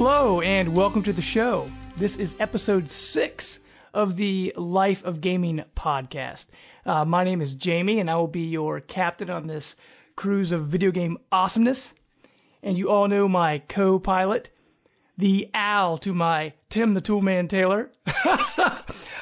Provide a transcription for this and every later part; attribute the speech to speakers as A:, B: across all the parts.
A: Hello, and welcome to the show. This is episode 6 of the Life of Gaming podcast. My name is Jamie, and I will be your captain on this cruise of video game awesomeness. And you all know my co-pilot, the owl to my Tim the Toolman Taylor,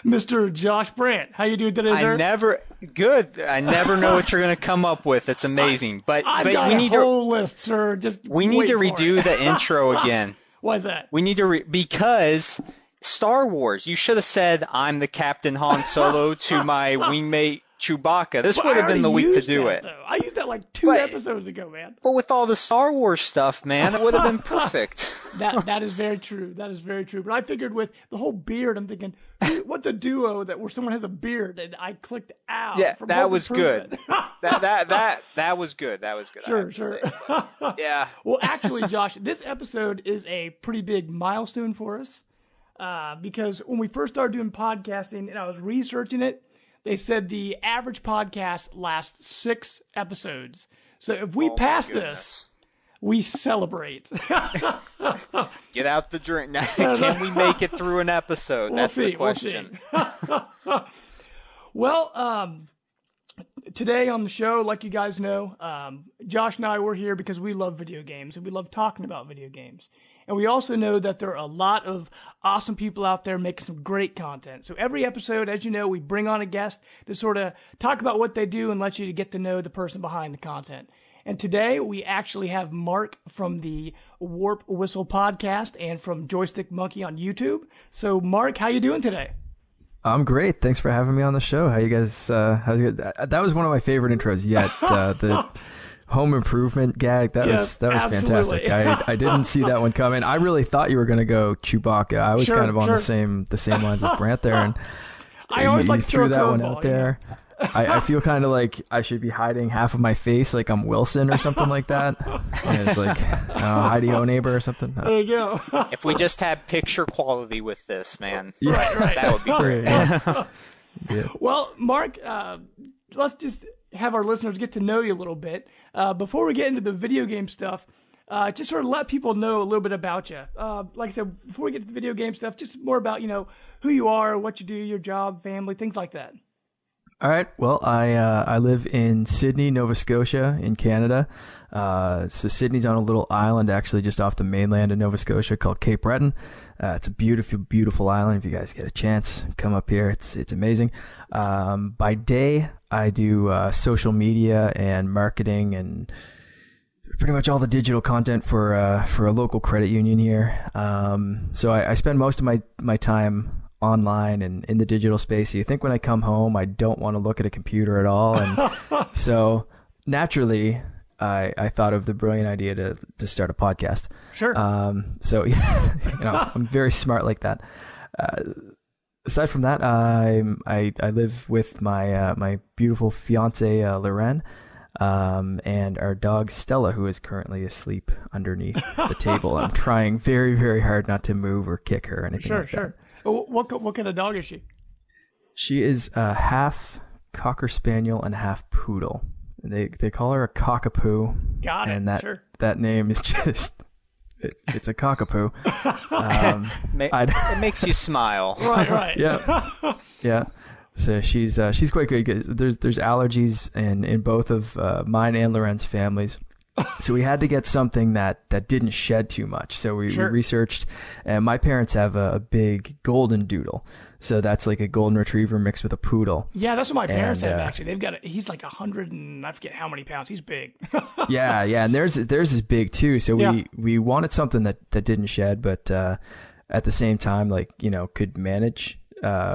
A: Mr. Josh Brant. How you doing today, sir?
B: Good. I never know what you're going to come up with. It's amazing.
A: I've got a whole list, sir.
B: We need to redo the intro again.
A: Why is that?
B: We need to because Star Wars. You should have said, "I'm the Captain Han Solo" to my wingmate Chewbacca. This would have been the week to do it.
A: Though. I used that like two episodes ago, man.
B: But with all the Star Wars stuff, man, it would have been perfect.
A: That is very true. That is very true. But I figured with the whole beard, I'm thinking, what's a duo where someone has a beard? And I clicked out.
B: Yeah, that was good. that was good. That was good.
A: Sure.
B: Yeah.
A: Well, actually, Josh, this episode is a pretty big milestone for us because when we first started doing podcasting and I was researching it, they said the average podcast lasts 6 episodes. So if we pass this, we celebrate.
B: Get out the drink. Can we make it through an episode? That's the question.
A: Well, today on the show, like you guys know, Josh and I were here because we love video games and we love talking about video games. And we also know that there are a lot of awesome people out there making some great content. So every episode, as you know, we bring on a guest to sort of talk about what they do and let you to get to know the person behind the content. And today we actually have Mark from the Warp Whistle podcast and from Joystick Monkey on YouTube. So Mark, how you doing today?
C: I'm great. Thanks for having me on the show. How you guys? How's it? That was one of my favorite intros yet. The home improvement gag. That was fantastic. I didn't see that one coming. I really thought you were going to go Chewbacca. I was kind of on the same lines as Brant there, and
A: I always like
C: threw that one out there. You know? I feel kind of like I should be hiding half of my face, like I'm Wilson or something like that. And it's like Heidi Ho neighbor or something.
A: There you go.
B: If we just had picture quality with this, man,
A: right.
B: That would be great.
C: Yeah.
A: Well, Mark, let's just have our listeners get to know you a little bit. Before we get into the video game stuff, just sort of let people know a little bit about you. Like I said, before we get to the video game stuff, just more about, who you are, what you do, your job, family, things like that.
C: All right. Well, I live in Sydney, Nova Scotia in Canada. So Sydney's on a little island actually just off the mainland of Nova Scotia called Cape Breton. It's a beautiful, beautiful island. If you guys get a chance, come up here. It's amazing. By day, I do social media and marketing and pretty much all the digital content for a local credit union here. So I spend most of my time online and in the digital space. So you think when I come home, I don't want to look at a computer at all. And so naturally, I thought of the brilliant idea to start a podcast.
A: Sure.
C: So I'm very smart like that. Aside from that, I live with my beautiful fiance, Loren, and our dog Stella, who is currently asleep underneath the table. I'm trying very, very hard not to move or kick her or anything like that.
A: Sure. What kind of dog is she?
C: She is half Cocker Spaniel and half Poodle. They call her a cockapoo.
A: Got it.
C: And that name is just it's a cockapoo.
B: It makes you smile.
A: Right.
C: Yeah. So she's quite good. There's allergies in both of mine and Loren's families. So we had to get something that didn't shed too much. So we researched, and my parents have a big golden doodle. So that's like a golden retriever mixed with a poodle.
A: Yeah, that's what my parents have actually. He's like 100 and I forget how many pounds. He's big.
C: Yeah, and theirs is big too. So we wanted something that didn't shed, but at the same time, could manage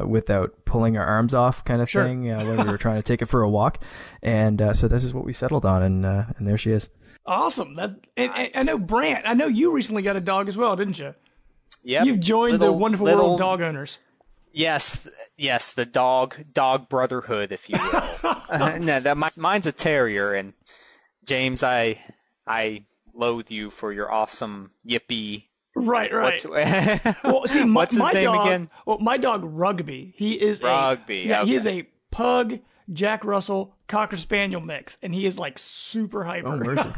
C: without pulling our arms off, kind of thing. When we were trying to take it for a walk, and so this is what we settled on, and there she is.
A: Awesome. Nice. I know Brant. I know you recently got a dog as well, didn't you?
B: Yep.
A: You've joined the wonderful world of dog owners.
B: Yes, the dog brotherhood, if you will. No, mine's a terrier, and James, I loathe you for your awesome yippee.
A: Right. Well, see,
B: what's his name
A: dog,
B: again?
A: Well, my dog Rugby. He is
B: Rugby.
A: He is a pug Jack Russell Cocker Spaniel mix, and he is like super hyper.
C: Oh, mercy.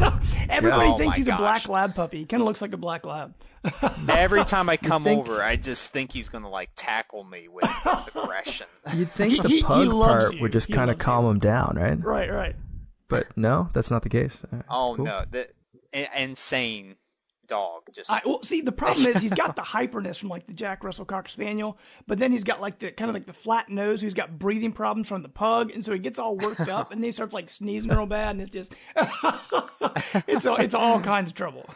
A: Everybody
B: Oh,
A: thinks
B: my
A: he's a black
B: gosh.
A: lab puppy. He kind of looks like a black lab.
B: Every time I come over, I just think he's gonna like tackle me with aggression.
C: You'd think
A: He
C: the pug
A: loves
C: part
A: you.
C: would just
A: He
C: kind of
A: loves
C: calm him down, right?
A: Right.
C: But no, that's not the case. All right,
B: Oh
C: cool.
B: no, the insane dog. Just
A: Well, see, the problem is he's got the hyperness from like the Jack Russell Cocker Spaniel, but then he's got like the kind of like the flat nose. He's got breathing problems from the pug, and so he gets all worked up, and then he starts like sneezing real bad, and it's just it's all kinds of trouble.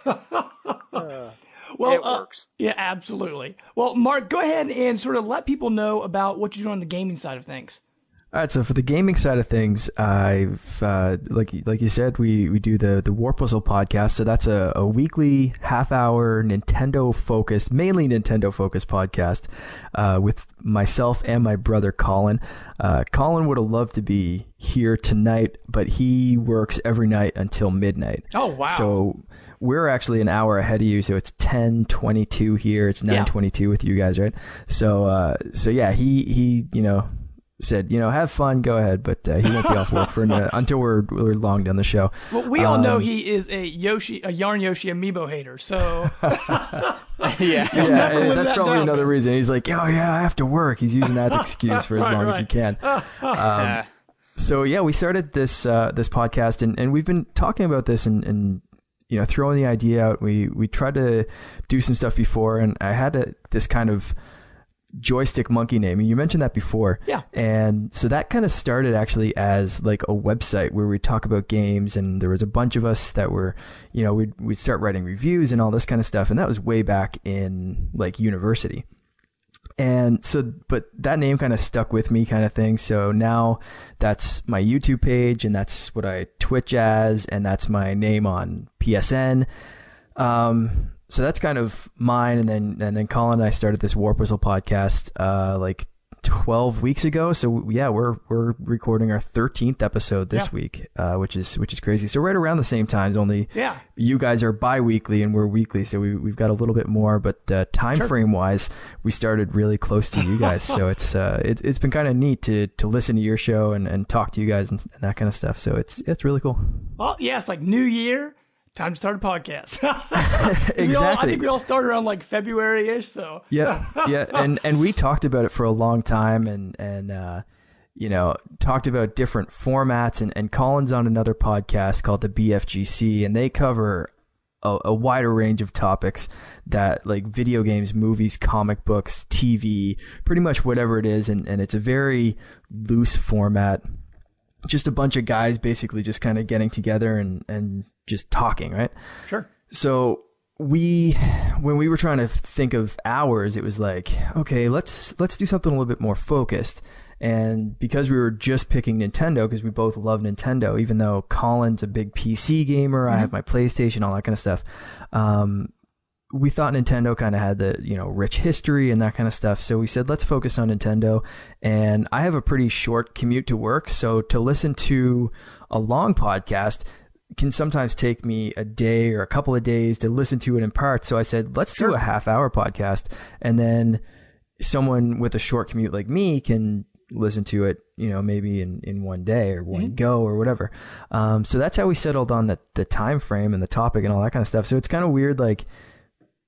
A: Well,
B: it works.
A: Yeah, absolutely. Well, Mark, go ahead and sort of let people know about what you do on the gaming side of things.
C: All right, so for the gaming side of things, I've like you said, we do the Warp Whistle podcast. So that's a weekly half-hour Nintendo-focused, mainly Nintendo-focused podcast with myself and my brother Colin. Colin would have loved to be here tonight, but he works every night until midnight.
A: Oh, wow.
C: So we're actually an hour ahead of you. So it's 10:22 here. It's 9:22 with you guys, right? So yeah, he said, have fun, go ahead, but he won't be off work for until we're long down the show.
A: Well, we all know he is a Yarn Yoshi amiibo hater, so
B: Yeah.
C: and that's probably another reason. He's like, oh yeah, I have to work. He's using that excuse for as long as he can. So yeah, we started this podcast, and we've been talking about this and throwing the idea out. We tried to do some stuff before, and I had this kind of joystick monkey name, and you mentioned that before.
A: Yeah.
C: And so that kind of started actually as like a website where we talk about games, and there was a bunch of us that were, we'd start writing reviews and all this kind of stuff, and that was way back in like university. And so, but that name kind of stuck with me, kind of thing. So now that's my YouTube page, and that's what I Twitch as, and that's my name on PSN. So that's kind of mine, and then Colin and I started this Warp Whistle podcast like 12 weeks ago. So yeah, we're recording our 13th episode this week, which is crazy. So right around the same times, only you guys are bi-weekly and we're weekly, so we've got a little bit more. But time frame wise, we started really close to you guys. So it's been kind of neat to listen to your show and talk to you guys and that kind of stuff. So it's really cool.
A: Well, yeah, it's like New Year. Time to start a podcast.
C: Exactly.
A: I think we all started around like February-ish. So
C: yeah, and we talked about it for a long time, and talked about different formats. And Colin's on another podcast called the BFGC, and they cover a wider range of topics that like video games, movies, comic books, TV, pretty much whatever it is, and it's a very loose format. Just a bunch of guys basically just kind of getting together and just talking, right?
A: Sure.
C: So when we were trying to think of hours, it was like, okay, let's do something a little bit more focused. And because we were just picking Nintendo, because we both love Nintendo, even though Colin's a big PC gamer, I have my PlayStation, all that kind of stuff. We thought Nintendo kind of had the, rich history and that kind of stuff. So we said, let's focus on Nintendo. And I have a pretty short commute to work. So to listen to a long podcast can sometimes take me a day or a couple of days to listen to it in parts. So I said, let's do a half-hour podcast. And then someone with a short commute like me can listen to it, maybe in one day or one go or whatever. So that's how we settled on the time frame and the topic and all that kind of stuff. So it's kind of weird, like,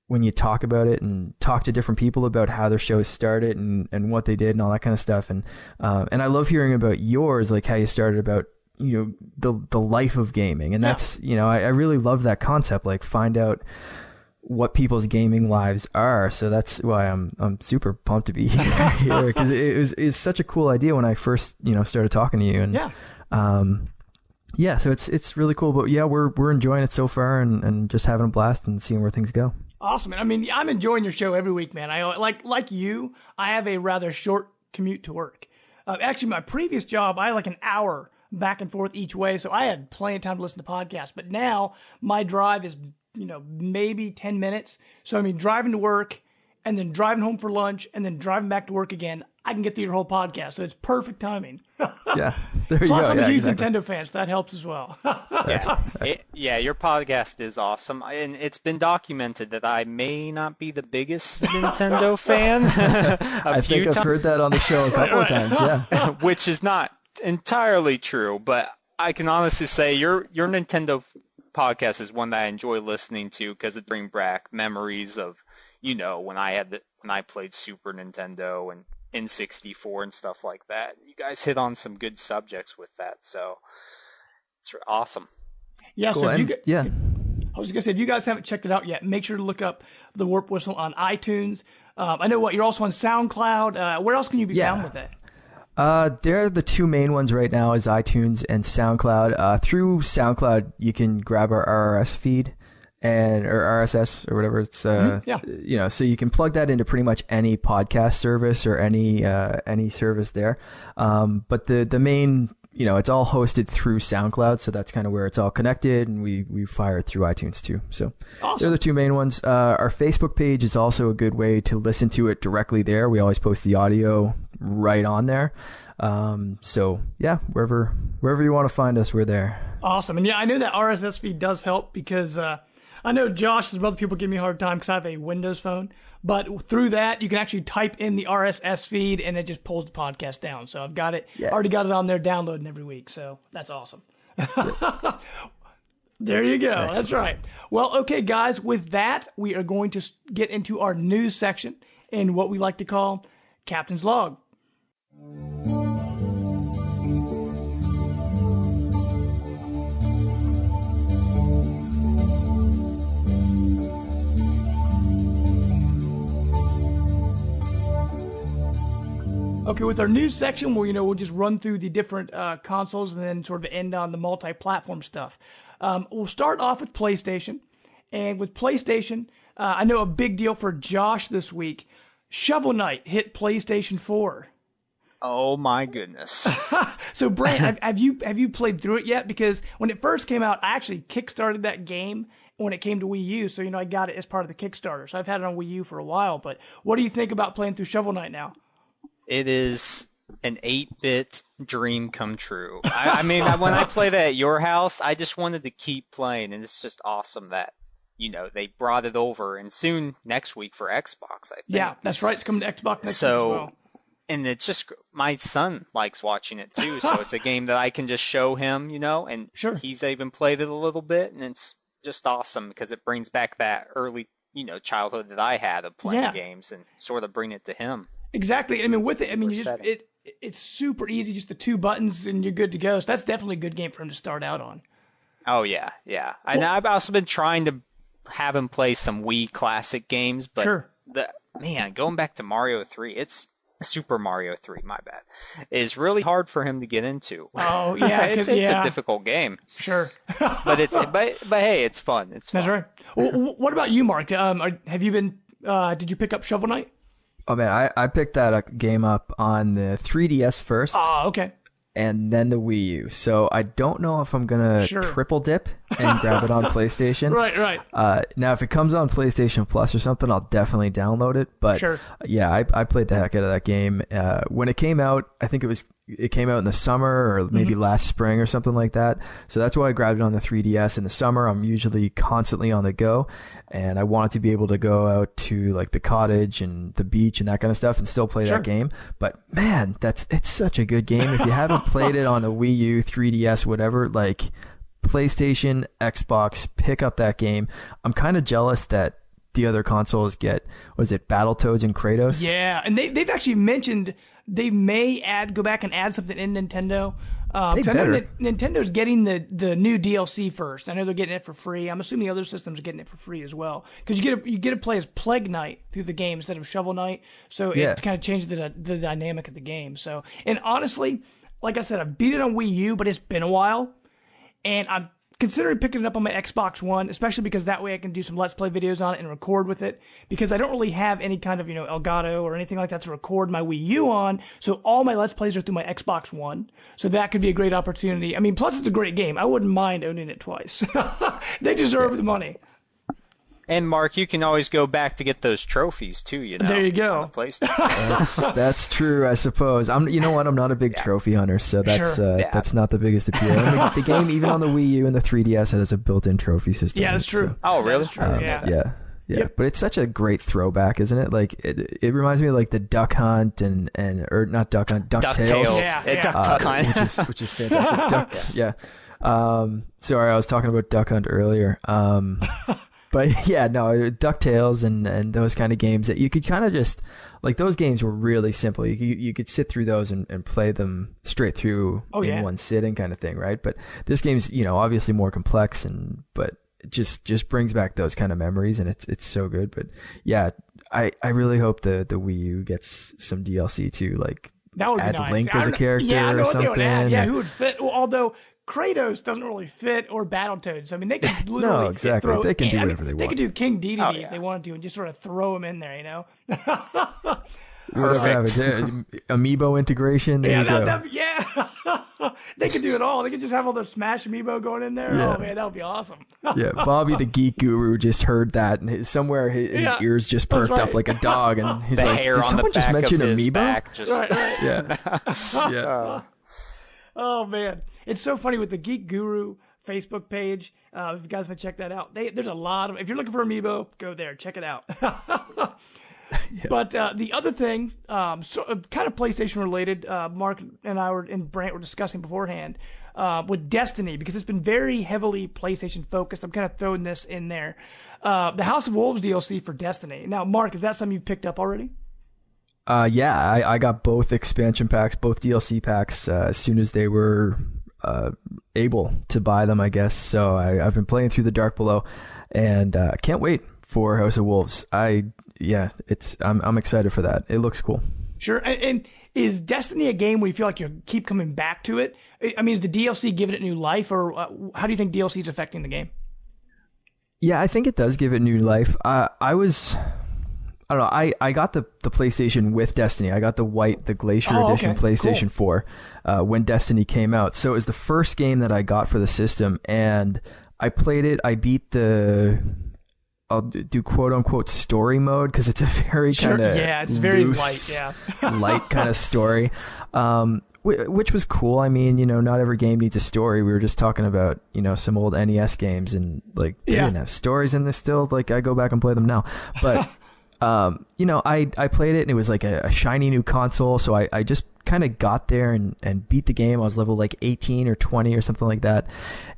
C: when you talk about it and talk to different people about how their shows started and what they did and all that kind of stuff. And I love hearing about yours, like how you started about, the life of gaming. And that's, I really love that concept, like find out what people's gaming lives are. So that's why I'm super pumped to be here because it's such a cool idea when I first, started talking to you. And so it's really cool, but yeah, we're enjoying it so far and just having a blast and seeing where things go.
A: Awesome. And I mean, I'm enjoying your show every week, man. I like you, I have a rather short commute to work. Actually, my previous job, I had like an hour back and forth each way, so I had plenty of time to listen to podcasts. But now my drive is, maybe 10 minutes. So I mean, driving to work and then driving home for lunch and then driving back to work again, I can get through your whole podcast. So it's perfect timing.
C: Yeah. There you
A: Plus,
C: go.
A: I'm a huge
C: exactly.
A: Nintendo fan, so that helps as well.
B: Your podcast is awesome, and it's been documented that I may not be the biggest Nintendo fan.
C: I think I've heard that on the show a couple of times. Yeah.
B: Which is not entirely true, but I can honestly say your Nintendo podcast is one that I enjoy listening to because it brings back memories of, when I played Super Nintendo and N64 and stuff like that. You guys hit on some good subjects with that, so it's awesome.
A: Yeah,
C: cool.
A: so
C: I
A: was going to say, if you guys haven't checked it out yet, make sure to look up the Warp Whistle on iTunes. I know you're also on SoundCloud. Where else can you be found with it?
C: They're the two main ones right now is iTunes and SoundCloud. Through SoundCloud, you can grab our RSS feed or RSS or whatever it's, so you can plug that into pretty much any podcast service or any service there. But the main, it's all hosted through SoundCloud, so that's kind of where it's all connected, and we fire it through iTunes too. So
A: awesome.
C: They're the two main ones. Our Facebook page is also a good way to listen to it directly there. We always post the audio right on there. So yeah, wherever you want to find us, we're there.
A: Awesome. And yeah, I know that RSS feed does help because I know Josh and other people give me a hard time because I have a Windows phone, but through that you can actually type in the RSS feed and it just pulls the podcast down. So I've got it, already got it on there downloading every week. So that's awesome. There you go. Excellent. That's right. Well, okay, guys, with that, we are going to get into our news section in what we like to call Captain's Log. Okay, with our news section, we'll just run through the different consoles and then sort of end on the multi-platform stuff. We'll start off with PlayStation, and with PlayStation, I know a big deal for Josh this week. Shovel Knight hit PlayStation 4.
B: Oh my goodness!
A: So, Brant, have you played through it yet? Because when it first came out, I actually kickstarted that game when it came to Wii U. So I got it as part of the Kickstarter. So I've had it on Wii U for a while. But what do you think about playing through Shovel Knight now?
B: It is an 8-bit dream come true. I mean, when I played it at your house, I just wanted to keep playing, and it's just awesome that, they brought it over, and soon next week for Xbox, I think.
A: Yeah, that's right. It's coming to Xbox next week as well.
B: And it's just, my son likes watching it too, so it's a game that I can just show him, and
A: sure.
B: He's even played it a little bit, and it's just awesome because it brings back that early, childhood that I had of playing games and sort of bring it to him.
A: Exactly. I mean, with it, it's super easy, just the two buttons and you're good to go. So that's definitely a good game for him to start out on.
B: Oh, yeah. And I've also been trying to have him play some Wii classic games, but
A: sure.
B: Going back to Mario 3, it's Super Mario 3, my bad, is really hard for him to get into.
A: Oh, yeah.
B: it's a difficult game.
A: Sure.
B: but hey, it's fun. It's fun.
A: That's right. Well, what about you, Mark? Have you been, did you pick up Shovel Knight?
C: Oh man, I picked that game up on the 3DS first.
A: Oh, okay.
C: And then the Wii U. So I don't know if I'm gonna triple dip and grab it on PlayStation.
A: Right.
C: Now, if it comes on PlayStation Plus or something, I'll definitely download it. But yeah, I played the heck out of that game. When it came out, I think it came out in the summer or maybe last spring or something like that. So that's why I grabbed it on the 3DS. In the summer, I'm usually constantly on the go, and I wanted to be able to go out to like the cottage and the beach and that kind of stuff and still play that game. But man, it's such a good game. If you haven't played it on a Wii U, 3DS, whatever, like PlayStation, Xbox, pick up that game. I'm kind of jealous that the other consoles get, Battletoads and Kratos?
A: Yeah, and they've actually mentioned they may go back and add something in Nintendo. Because I know that Nintendo's getting the new DLC first. I know they're getting it for free. I'm assuming the other systems are getting it for free as well. Because you get to play as Plague Knight through the game instead of Shovel Knight. So it kind of changed the dynamic of the game. So, and honestly, like I said, I've beat it on Wii U, but it's been a while. And I'm considering picking it up on my Xbox One, especially because that way I can do some Let's Play videos on it and record with it. Because I don't really have any kind of, Elgato or anything like that to record my Wii U on. So all my Let's Plays are through my Xbox One. So that could be a great opportunity. I mean, plus it's a great game. I wouldn't mind owning it twice. They deserve the money.
B: And Mark, you can always go back to get those trophies too.
A: There you go.
B: On the PlayStation.
C: That's true, I suppose. You know what? I'm not a big trophy hunter, so that's not the biggest appeal. The game, even on the Wii U and the 3DS, has a built-in trophy system.
A: Yeah, that's true.
B: So, oh, really?
A: That's true.
C: Yeah,
A: Yep.
C: but it's such a great throwback, isn't it? Like it reminds me of like the Duck Hunt or not Duck Hunt, DuckTales.
A: Yeah.
B: Duck Hunt.
C: which is fantastic. Yeah. Sorry, I was talking about Duck Hunt earlier. But yeah, no, DuckTales and those kind of games that you could kind of just like, those games were really simple. You could sit through those and play them straight through in one sitting kind of thing, right? But this game's, obviously more complex but it just brings back those kind of memories, and it's so good. But yeah, I really hope the Wii U gets some DLC too, like
A: that would
C: add
A: be nice.
C: Link as a character or something.
A: They would add. Yeah, who would fit? Well, although Kratos doesn't really fit, or Battletoads. I mean, they could literally
C: no, exactly. They can do whatever they want.
A: They could do King Dedede if they wanted to, and just sort of throw him in there,
B: Perfect.
C: Amiibo integration. There you go.
A: They could do it all. They could just have all their Smash Amiibo going in there.
C: Yeah.
A: Oh man, that would be awesome.
C: Yeah, Bobby the Geek Guru just heard that, and somewhere his ears just perked up like a dog, and he's like, "Did someone just mention Amiibo?"
A: Right.
C: Yeah.
A: Oh man, it's so funny with the Geek Guru Facebook page. If you guys want to check that out, there's a lot of. If you're looking for Amiibo, go there, check it out. But the other thing, kind of PlayStation related, Mark and I and Brant were discussing beforehand, with Destiny, because it's been very heavily PlayStation focused. I'm kind of throwing this in there. The House of Wolves DLC for Destiny. Now, Mark, is that something you've picked up already?
C: Yeah, I got both expansion packs, both DLC packs, as soon as they were able to buy them, I guess. So I've been playing through the Dark Below, and can't wait for House of Wolves. I'm excited for that. It looks cool.
A: Sure. And is Destiny a game where you feel like you keep coming back to it? I mean, is the DLC giving it new life, or how do you think DLC is affecting the game?
C: Yeah, I think it does give it new life. I don't know. I got the PlayStation with Destiny. I got the Glacier Edition PlayStation 4 when Destiny came out. So it was the first game that I got for the system, and I played it. I beat I'll do quote unquote story mode, because it's a very kind of
A: it's very light,
C: light kind of story, which was cool. I mean, not every game needs a story. We were just talking about some old NES games, and like they didn't have stories in this still. Like I go back and play them now, but I played it, and it was like a shiny new console, so I just kind of got there and beat the game. I was level like 18 or 20 or something like that,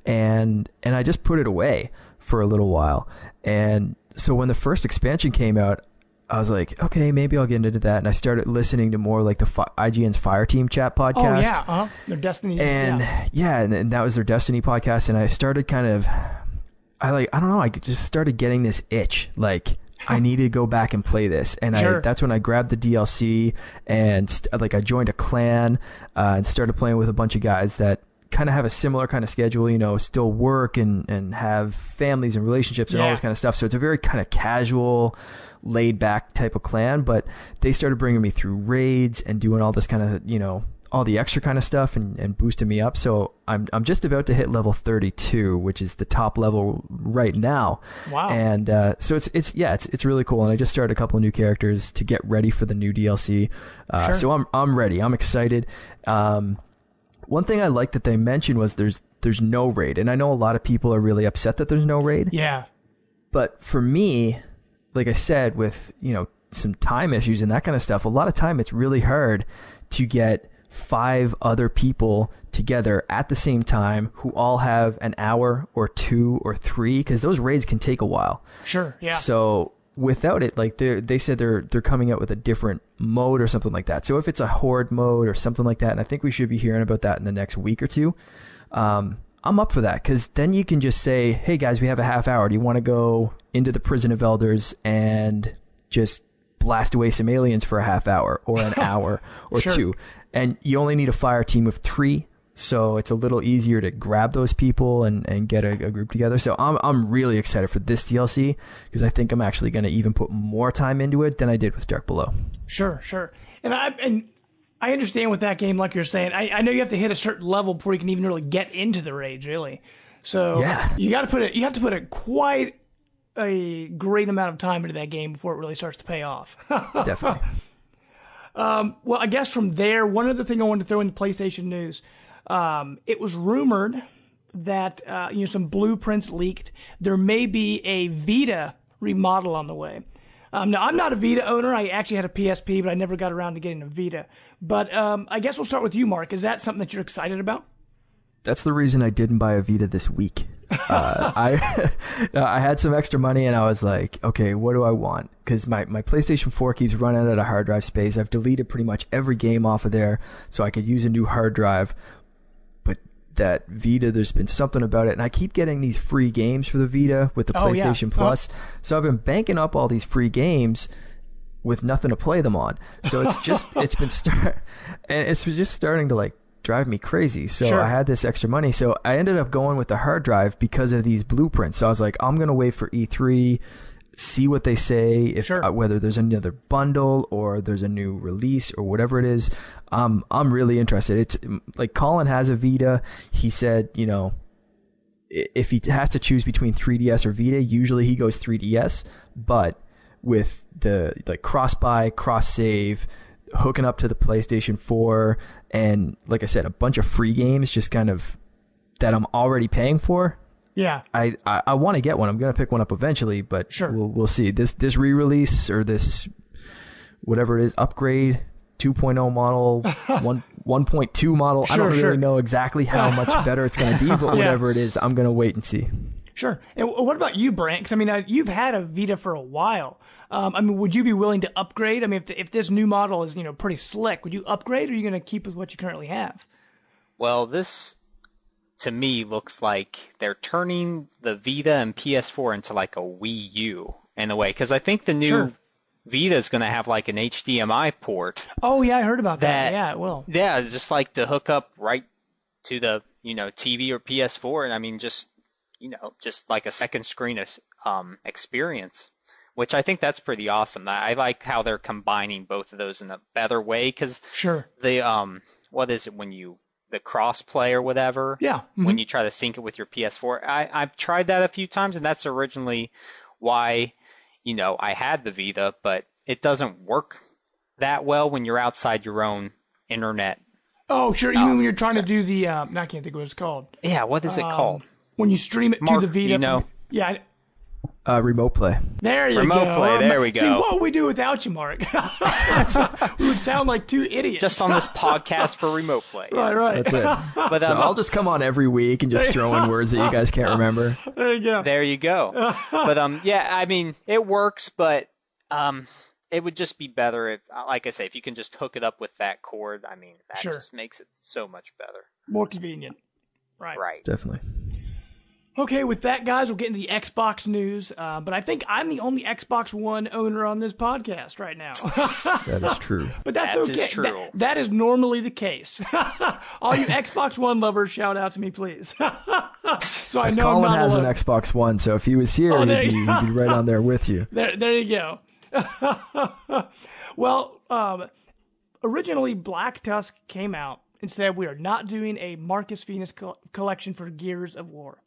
C: and I just put it away for a little while. And so when the first expansion came out, I was like, okay, maybe I'll get into that. And I started listening to more like the IGN's Fireteam Chat podcast.
A: Oh, yeah. Their Destiny.
C: And and that was their Destiny podcast. And I started I don't know, I just started getting this itch. Like, I need to go back and play this. And that's when I grabbed the DLC, and I joined a clan and started playing with a bunch of guys that kind of have a similar kind of schedule, still work and have families and relationships and all this kind of stuff. So it's a very kind of casual, laid back type of clan, but they started bringing me through raids and doing all this kind of, all the extra kind of stuff and boosting me up. So I'm just about to hit level 32, which is the top level right now.
A: Wow.
C: And so it's really cool. And I just started a couple of new characters to get ready for the new DLC. So I'm ready. I'm excited. One thing I like that they mentioned was there's no raid. And I know a lot of people are really upset that there's no raid.
A: Yeah.
C: But for me, like I said, with, some time issues and that kind of stuff, a lot of time it's really hard to get 5 other people together at the same time who all have an hour or 2 or 3, because those raids can take a while.
A: Sure. Yeah.
C: So without it, like they said they're coming out with a different mode or something like that. So if it's a horde mode or something like that, and I think we should be hearing about that in the next week or two, I'm up for that, because then you can just say, hey guys, we have a half hour. Do you want to go into the Prison of Elders and just blast away some aliens for a half hour or an hour or 2? And you only need a fire team of 3. So it's a little easier to grab those people and get a group together. So I'm really excited for this DLC, because I think I'm actually going to even put more time into it than I did with Dark Below. Sure.
A: And I understand with that game, like you're saying, I know you have to hit a certain level before you can even really get into the raids, really. So you have to put quite a great amount of time into that game before it really starts to pay off.
C: Definitely.
A: Well, I guess from there, one other thing I wanted to throw in the PlayStation news. It was rumored that some blueprints leaked. There may be a Vita remodel on the way. Now, I'm not a Vita owner. I actually had a PSP, but I never got around to getting a Vita. But I guess we'll start with you, Mark. Is that something that you're excited about?
C: That's the reason I didn't buy a Vita this week. I had some extra money and I was like, okay, what do I want? Because my PlayStation 4 keeps running out of hard drive space. I've deleted pretty much every game off of there so I could use a new hard drive. But that Vita, there's been something about it. And I keep getting these free games for the Vita with the PlayStation Plus. So I've been banking up all these free games with nothing to play them on. So it's just, it's just starting to like drive me crazy. So I had this extra money. So I ended up going with the hard drive because of these blueprints. So I was like, I'm going to wait for E3, see what they say, if whether there's another bundle or there's a new release or whatever it is. I'm really interested. It's like Colin has a Vita. He said, you know, if he has to choose between 3DS or Vita, usually he goes 3DS, but with the like cross-buy, cross-save, hooking up to the PlayStation 4, and like I said, a bunch of free games just kind of that I'm already paying for.
A: Yeah.
C: I want to get one. I'm going to pick one up eventually, but we'll see. This re-release or this whatever it is, upgrade 2.0 model, 1.2 model. I don't really know exactly how much better it's going to be, but whatever it is, I'm going to wait and see.
A: Sure. And what about you, Brant? Because, I mean, you've had a Vita for a while. I mean, would you be willing to upgrade? I mean, if this new model is, you know, pretty slick, would you upgrade, or are you going to keep with what you currently have?
B: Well, this, to me, looks like they're turning the Vita and PS4 into like a Wii U in a way. Because I think the new Vita is going to have like an HDMI port.
A: Oh, yeah, I heard about that. Yeah, it will.
B: Yeah, just like to hook up right to the, you know, TV or PS4. And I mean, just, you know, just like a second screen experience, which I think that's pretty awesome. I like how they're combining both of those in a better way, because the what is it when you the cross play or whatever? Yeah, when you try to sync it with your PS4, I've tried that a few times, and that's originally why, you know, I had the Vita, but it doesn't work that well when you're outside your own internet.
A: Oh, sure. Even when you're trying to do the I can't think of what it's called.
B: Yeah, what is it called?
A: When you stream it to the Vita.
B: You know.
C: Remote play.
A: There you go.
B: Remote play, there we go.
A: See, what would we do without you, Mark? We would sound like two idiots.
B: Just on this podcast for remote play.
A: Yeah. Right.
C: That's it. But so I'll just come on every week and just throw in words that you guys can't remember.
A: There you go.
B: But yeah, I mean, it works, but it would just be better if, like I say, if you can just hook it up with that cord. I mean, that just makes it so much better.
A: More convenient.
B: Right.
C: Definitely.
A: Okay, with that, guys, we'll get into the Xbox news. But I think I'm the only Xbox One owner on this podcast right now.
C: That is true.
A: But that's okay.
B: Is true.
A: That is normally the case. All you Xbox One lovers, shout out to me, please. So I know
C: Colin
A: I'm not
C: has
A: alone.
C: an Xbox One, so if he was here, he'd be right on there with you.
A: There you go. Well, originally Black Tusk came out and said we are not doing a Marcus Phoenix collection for Gears of War.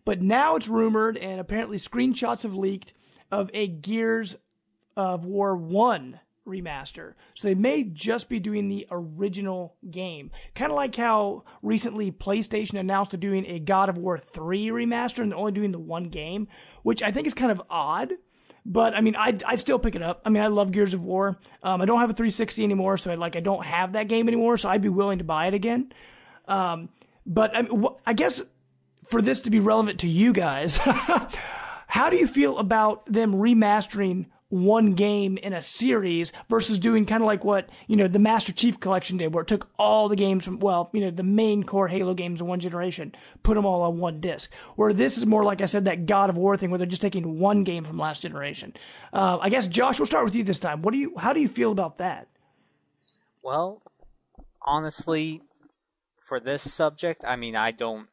A: But now it's rumored, and apparently screenshots have leaked, of a Gears of War 1 remaster. So they may just be doing the original game. Kind of like how recently PlayStation announced they're doing a God of War 3 remaster and they're only doing the one game, which I think is kind of odd. But, I mean, I'd still pick it up. I mean, I love Gears of War. I don't have a 360 anymore, so I don't have that game anymore, so I'd be willing to buy it again. But I guess for this to be relevant to you guys, how do you feel about them remastering one game in a series versus doing kind of like what, the Master Chief Collection did, where it took all the games from, the main core Halo games of one generation, put them all on one disc. Where this is more, like I said, that God of War thing where they're just taking one game from last generation. I guess, Josh, we'll start with you this time. How do you feel about that?
B: Well, honestly, for this subject, I mean, I don't.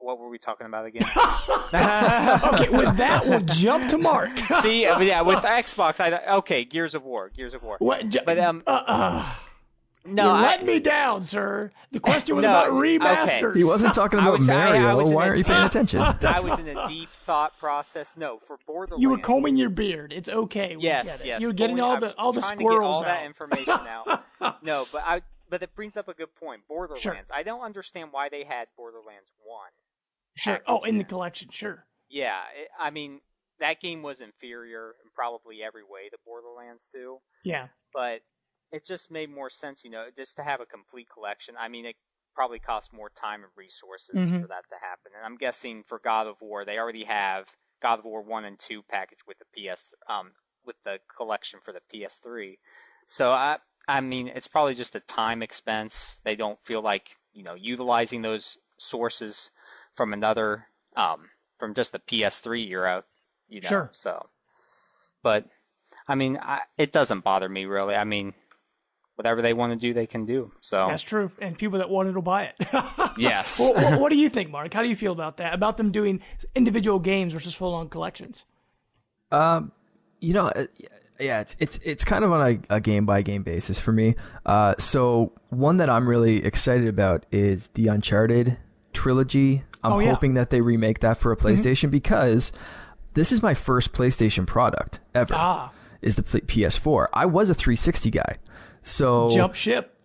B: What were we talking about again?
A: Okay, with that, we'll jump to Mark.
B: See, yeah, with Xbox, Gears of War.
A: What?
B: But no,
A: you're letting me down, sir. The question was about remasters.
B: Okay.
C: He wasn't talking about Mario. Why aren't you paying attention?
B: I was in a deep thought process. No, for Borderlands.
A: You were combing your beard. It's okay.
B: Yes.
A: You were getting all the squirrels
B: to get all that information out. No, but it brings up a good point. Borderlands. Sure. I don't understand why they had Borderlands 1.
A: Sure. Oh, in the collection. Sure.
B: Yeah. I mean, that game was inferior in probably every way to Borderlands 2.
A: Yeah.
B: But it just made more sense, just to have a complete collection. I mean, it probably cost more time and resources for that to happen. And I'm guessing for God of War, they already have God of War 1 and 2 packaged with the collection for the PS3. So I mean, it's probably just a time expense. They don't feel like, utilizing those sources from another, from just the PS3 era,
A: Sure.
B: So, but I mean, it doesn't bother me really. I mean, whatever they want to do, they can do. So
A: that's true, and people that want it will buy it.
B: Yes.
A: What do you think, Mark? How do you feel about that? About them doing individual games versus full-on collections?
C: Yeah, it's kind of on a game-by-game basis for me. So one that I'm really excited about is the Uncharted trilogy. I'm hoping that they remake that for a PlayStation because this is my first PlayStation product ever. Is the PS4. I was a 360 guy. So
A: jump ship.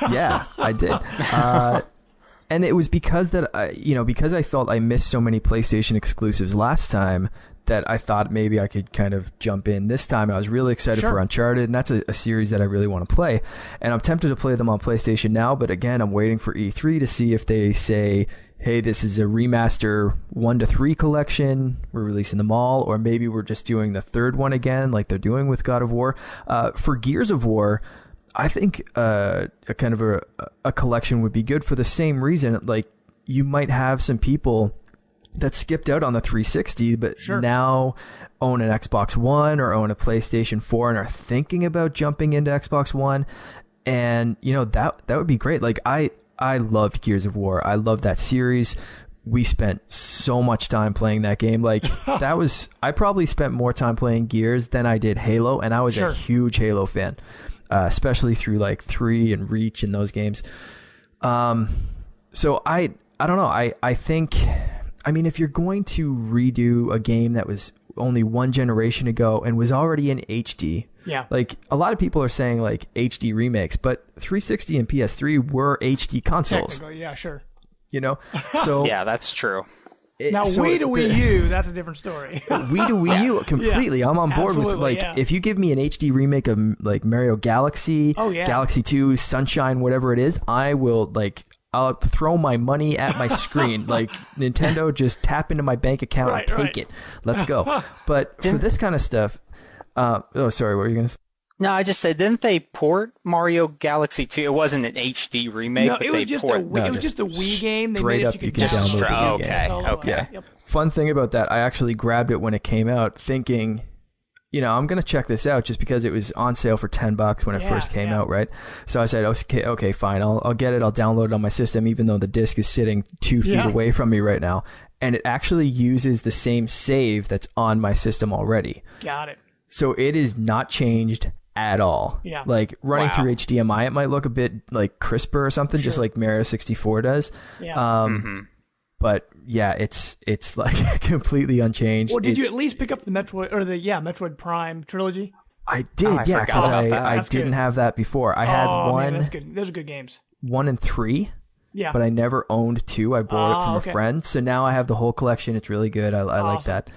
C: Yeah, I did. And it was because because I felt I missed so many PlayStation exclusives last time that I thought maybe I could kind of jump in this time. I was really excited for Uncharted, and that's a series that I really want to play. And I'm tempted to play them on PlayStation now, but again, I'm waiting for E3 to see if they say, hey, this is a remaster 1 to 3 collection, we're releasing them all, or maybe we're just doing the third one again like they're doing with God of War. For Gears of War, I think a kind of a collection would be good for the same reason. Like, you might have some people that skipped out on the 360 but now own an Xbox One or own a PlayStation 4 and are thinking about jumping into Xbox One, and that would be great. Like, I loved Gears of War. I love that series. We spent so much time playing that game. Like, I probably spent more time playing Gears than I did Halo, and I was a huge Halo fan. Especially through like 3 and Reach and those games. So I don't know. I think, I mean, if you're going to redo a game that was only one generation ago and was already in HD, like a lot of people are saying like HD remakes, but 360 and PS3 were HD consoles.
A: Yeah, sure.
C: So
B: yeah, that's true.
A: Now, Wii to Wii U, that's a different story.
C: Wii to Wii U, completely. I'm on board with, like, if you give me an HD remake of, like, Mario Galaxy, Galaxy 2, Sunshine, whatever it is, I will, like, I'll throw my money at my screen. Like, Nintendo, just tap into my bank account and take it. Let's go. But for this kind of stuff, sorry, what were you going to say?
B: No, I just said, didn't they port Mario Galaxy 2? It wasn't an HD remake.
A: No, it was just a Wii game. They made it so you could
C: download the
A: game.
B: Okay.
A: Yep.
C: Fun thing about that, I actually grabbed it when it came out, thinking, I'm going to check this out just because it was on sale for $10 when it first came out, right? So I said, okay, fine, I'll get it. I'll download it on my system, even though the disc is sitting 2 feet away from me right now. And it actually uses the same save that's on my system already.
A: Got it.
C: So it is not changed at all.
A: Yeah.
C: Like, running through HDMI, it might look a bit like crisper or something, just like Mario 64 does.
A: Yeah.
C: But yeah, it's like completely unchanged.
A: Well, did you at least pick up the Metroid Prime trilogy?
C: I did, because I didn't have that before. I had one.
A: Man, that's good. Those are good games.
C: 1 and 3.
A: Yeah.
C: But I never owned 2. I borrowed it from a friend. So now I have the whole collection. It's really good. I like that.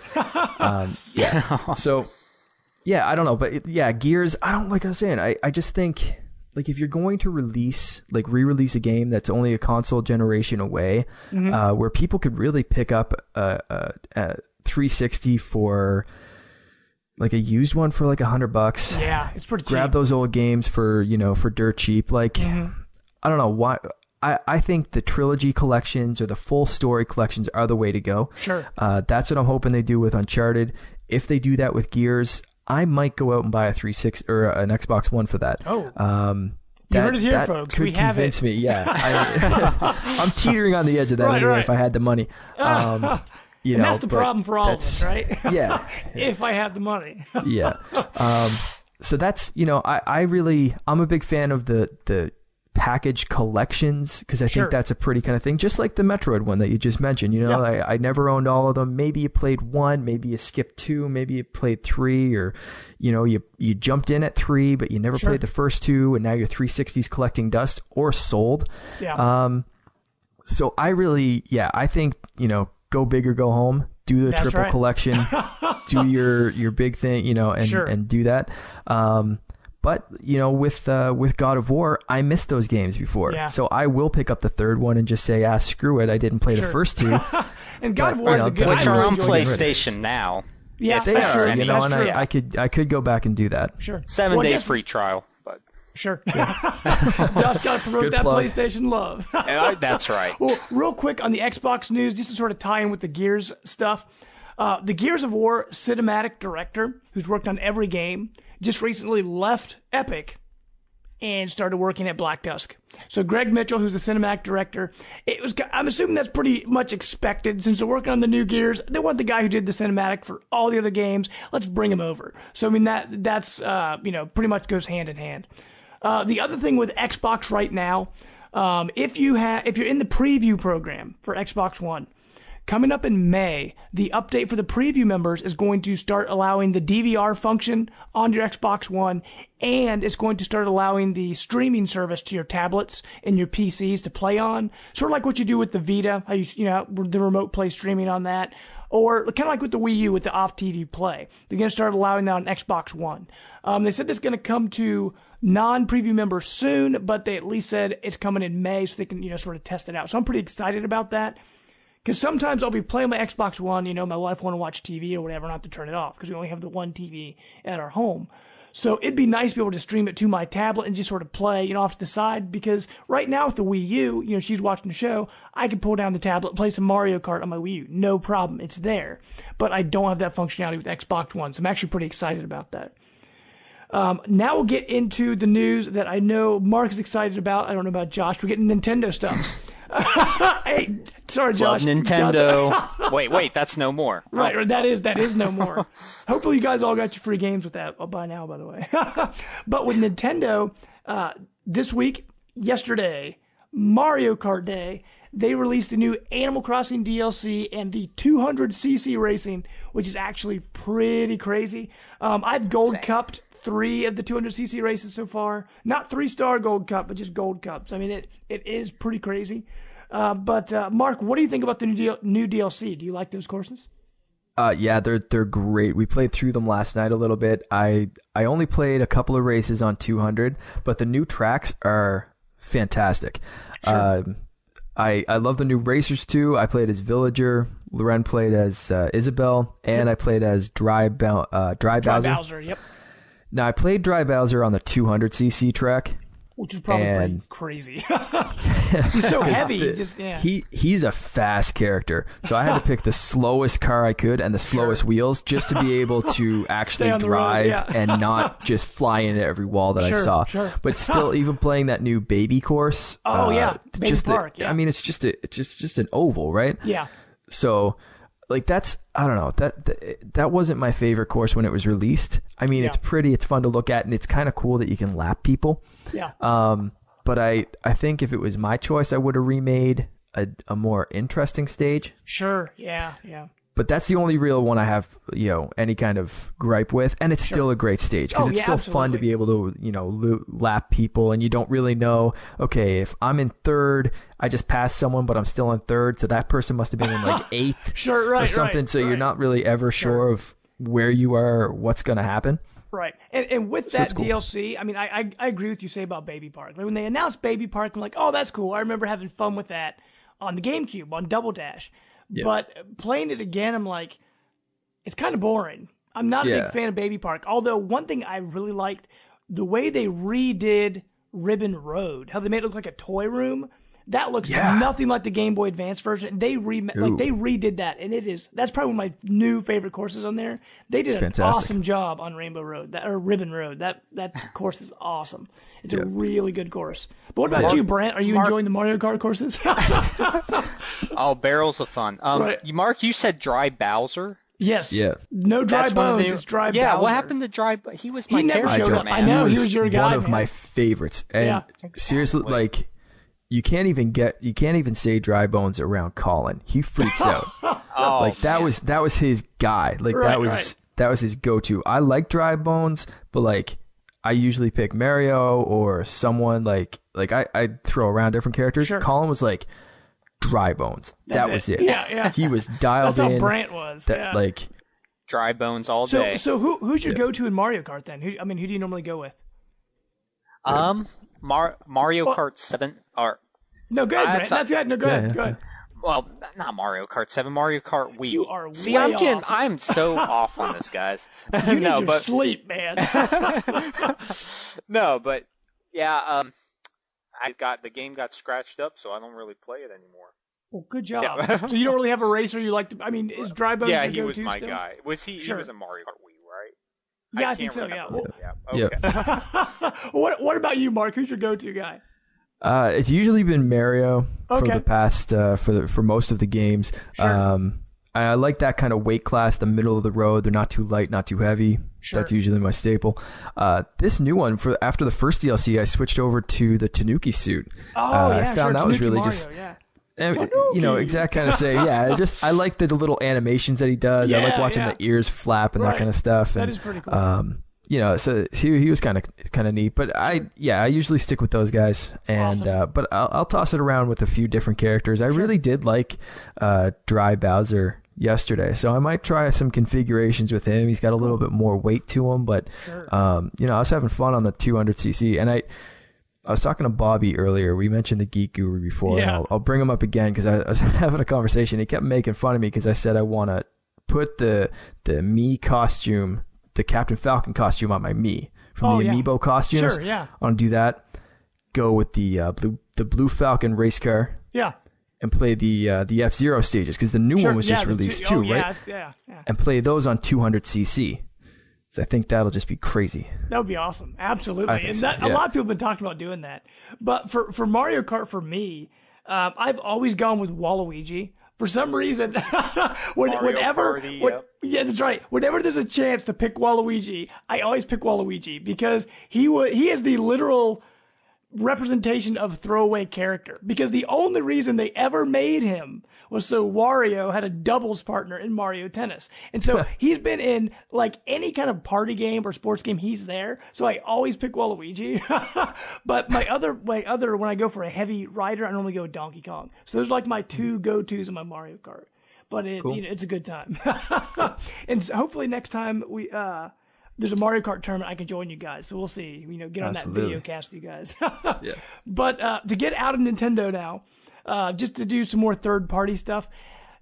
C: So yeah, I don't know, but Gears, like I was saying, I just think, like, if you're going to re-release a game that's only a console generation away, where people could really pick up a 360 for, like, a used one for like $100.
A: Yeah, it's pretty cheap.
C: Grab those old games for dirt cheap. Like, I don't know why. I think the trilogy collections or the full story collections are the way to go.
A: Sure.
C: That's what I'm hoping they do with Uncharted. If they do that with Gears, I might go out and buy a 360 or an Xbox One for that.
A: You heard it here, folks. We have it.
C: Me, yeah. I'm teetering on the edge of that if I had the money.
A: And that's the problem for all of us, right?
C: Yeah.
A: If I have the money.
C: Yeah. So that's, I'm a big fan of the package collections, because I think that's a pretty kind of thing, just like the Metroid one that you just mentioned. I never owned all of them. Maybe you played 1, maybe you skipped 2, maybe you played 3, or you jumped in at 3 but you never played the first 2, and now your 360's collecting dust or sold. So I really I think go big or go home. do the
A: That's
C: triple
A: right.
C: collection, do your big thing, and
A: Sure.
C: and do that. But with God of War, I missed those games before,
A: Yeah.
C: so I will pick up the third one and just say, screw it, I didn't play the
A: Sure.
C: first two.
A: And God
C: But,
A: of War is a good.
B: Which
A: I
B: are
A: really
B: on
A: enjoyed it.
B: PlayStation now.
A: Yeah,
B: If
C: They
A: that's
B: there's
C: are,
A: true.
B: any.
C: and
A: That's true.
C: I could go back and do that.
A: Sure.
B: 7
A: Well, I
B: day
A: guess-
B: free trial. But
A: Sure. Josh got to promote
C: Good
A: that
C: plug.
A: PlayStation love.
B: that's right.
A: Well, real quick on the Xbox news, just to sort of tie in with the Gears stuff. The Gears of War cinematic director, who's worked on every game, just recently left Epic and started working at Black Tusk. So Greg Mitchell, who's the cinematic director, I'm assuming that's pretty much expected since they're working on the new Gears. They want the guy who did the cinematic for all the other games. Let's bring him over. So I mean that's pretty much goes hand in hand. The other thing with Xbox right now, if you're in the preview program for Xbox One, coming up in May, the update for the preview members is going to start allowing the DVR function on your Xbox One, and it's going to start allowing the streaming service to your tablets and your PCs to play on. Sort of like what you do with the Vita, how the remote play streaming on that. Or kind of like with the Wii U with the off TV play. They're going to start allowing that on Xbox One. They said that's going to come to non-preview members soon, but they at least said it's coming in May so they can, sort of test it out. So I'm pretty excited about that. Because sometimes I'll be playing my Xbox One, my wife want to watch TV or whatever, not to turn it off because we only have the one TV at our home. So it'd be nice to be able to stream it to my tablet and just sort of play, off to the side. Because right now with the Wii U, she's watching the show, I can pull down the tablet, play some Mario Kart on my Wii U. No problem. It's there. But I don't have that functionality with Xbox One. So I'm actually pretty excited about that. Now we'll get into the news that I know Mark is excited about. I don't know about Josh. We're getting Nintendo stuff. Hey, sorry, Josh.
B: Love Nintendo. wait, that's no more.
A: Right, that is no more. Hopefully you guys all got your free games with that by now, by the way. But with Nintendo, this week, yesterday, Mario Kart Day, they released the new Animal Crossing DLC and the 200cc racing, which is actually pretty crazy. I've gold cupped 3 of the 200cc races so far. Not 3-star gold cup, but just gold cups. I mean, it is pretty crazy. But Mark, what do you think about the new DLC? Do you like those courses?
C: Yeah, they're great. We played through them last night a little bit. I only played a couple of races on 200, but the new tracks are fantastic. Sure. I love the new racers too. I played as Villager. Loren played as Isabel, and I played as Dry Bowser.
A: Bowser, yep.
C: Now I played Dry Bowser on the 200cc track,
A: which is probably pretty crazy. He's so heavy.
C: He's a fast character, so I had to pick the slowest car I could and the slowest wheels just to be able to actually drive and not just fly into every wall that I saw. Sure. But still, even playing that new baby course.
A: Baby Park.
C: I mean, it's just an oval, right?
A: Yeah.
C: So, that's, I don't know, that wasn't my favorite course when it was released. I mean, it's pretty, it's fun to look at, and it's kind of cool that you can lap people.
A: Yeah.
C: But I think if it was my choice, I would have remade a more interesting stage.
A: Sure. Yeah.
C: But that's the only real one I have, any kind of gripe with, and it's still a great stage because it's still fun to be able to, lap people, and you don't really know. Okay, if I'm in third, I just passed someone, but I'm still in third, so that person must have been in eighth, or something. So you're not really ever sure of where you are, or what's going to happen.
A: Right. And with that DLC, I mean, I agree with you say about Baby Park. Like when they announced Baby Park, I'm like, oh, that's cool. I remember having fun with that on the GameCube, on Double Dash. Yeah. But playing it again, I'm like, it's kind of boring. I'm not a big fan of Baby Park. Although one thing I really liked, the way they redid Ribbon Road, how they made it look like a toy room. That looks nothing like the Game Boy Advance version. They redid that, and that's probably one of my new favorite courses on there. They did an awesome job on Rainbow Road, or Ribbon Road. That course is awesome. It's a really good course. But what about you, Brant? Are you enjoying the Mario Kart courses?
B: Oh, barrels of fun. Mark, you said Dry Bowser.
A: Yes.
C: Yeah.
A: No Dry Bones. It's Dry Bowser.
B: Yeah. What happened to Dry? He was my character, man.
A: I know he was your guy.
C: One of my favorites, and seriously, You can't even say Dry Bones around Colin. He freaks out. That was his guy. That was his go-to. I like Dry Bones, but I usually pick Mario or someone I throw around different characters. Sure. Colin was like, dry bones. That was it.
A: Yeah.
C: He was dialed
A: That's
C: in.
A: how Brant was.
C: That, like,
B: dry bones all day.
A: So who's your go-to in Mario Kart then? Who do you normally go with?
B: Mario Kart 7 or
A: no, go ahead, Brant. That's good. No, go ahead. Go ahead.
B: well, not Mario Kart 7, Mario Kart Wii.
A: You are
B: See,
A: way
B: I'm so off on this, guys.
A: You need your sleep, man.
B: No, but yeah, the game got scratched up, so I don't really play it anymore.
A: Well, good job.
B: Yeah.
A: So you don't really have a racer you like to? I mean, is Dry Bones?
B: Yeah,
A: your
B: he was
A: go-to
B: my
A: still?
B: guy. Was he?
A: Sure.
B: He was a Mario Kart Wii, right?
A: Yeah, I think so.
B: remember.
A: Yeah.
B: Okay.
A: What about you, Mark? Who's your go-to guy?
C: It's usually been Mario for
A: Okay.
C: the past for most of the games.
A: Sure.
C: I like that kind of weight class, the middle of the road. They're not too light, not too heavy.
A: Sure.
C: That's usually my staple. This new one, after the first DLC, I switched over to the Tanuki suit.
A: Oh, yeah,
C: I found that was
A: Tanuki
C: really
A: Mario,
C: just,
A: yeah.
C: you know, exact kind of say, yeah. I like the little animations that he does. I like watching the ears flap and that kind of stuff.
A: That
C: and,
A: is pretty cool.
C: You know, so he was kind of neat. But I usually stick with those guys. And
A: Awesome.
C: but I'll toss it around with a few different characters. I really did like Dry Bowser yesterday, so I might try some configurations with him. He's got a little bit more weight to him, but you know, I was having fun on the 200cc, and I was talking to Bobby earlier. We mentioned the Geek Guru before, and I'll bring him up again because I was having a conversation. He kept making fun of me because I said I want to put the Mii costume, the Captain Falcon costume, on my Mii from the Amiibo costumes.
A: Sure, yeah.
C: I want to do that. Go with the Blue Falcon race car.
A: Yeah.
C: And play the F-Zero stages because the new one was just released too, right?
A: Yeah.
C: And play those on 200cc. So I think that'll just be crazy.
A: That would be awesome. Absolutely. And
C: so,
A: a lot of people have been talking about doing that. But for Mario Kart, for me, I've always gone with Waluigi. For some reason, whenever that's right. Whenever there's a chance to pick Waluigi, I always pick Waluigi because he is the literal representation of throwaway character, because the only reason they ever made him was so Wario had a doubles partner in Mario Tennis. And so he's been in like any kind of party game or sports game, he's there. So I always pick Waluigi. But my other when I go for a heavy rider, I normally go with Donkey Kong. So those are like my two go-tos in my Mario Kart. But
C: Cool.
A: You know, it's a good time. And so hopefully next time there's a Mario Kart tournament, I can join you guys. So we'll see. You know, get on that video cast with you guys.
C: Yeah.
A: But to get out of Nintendo now, just to do some more third-party stuff,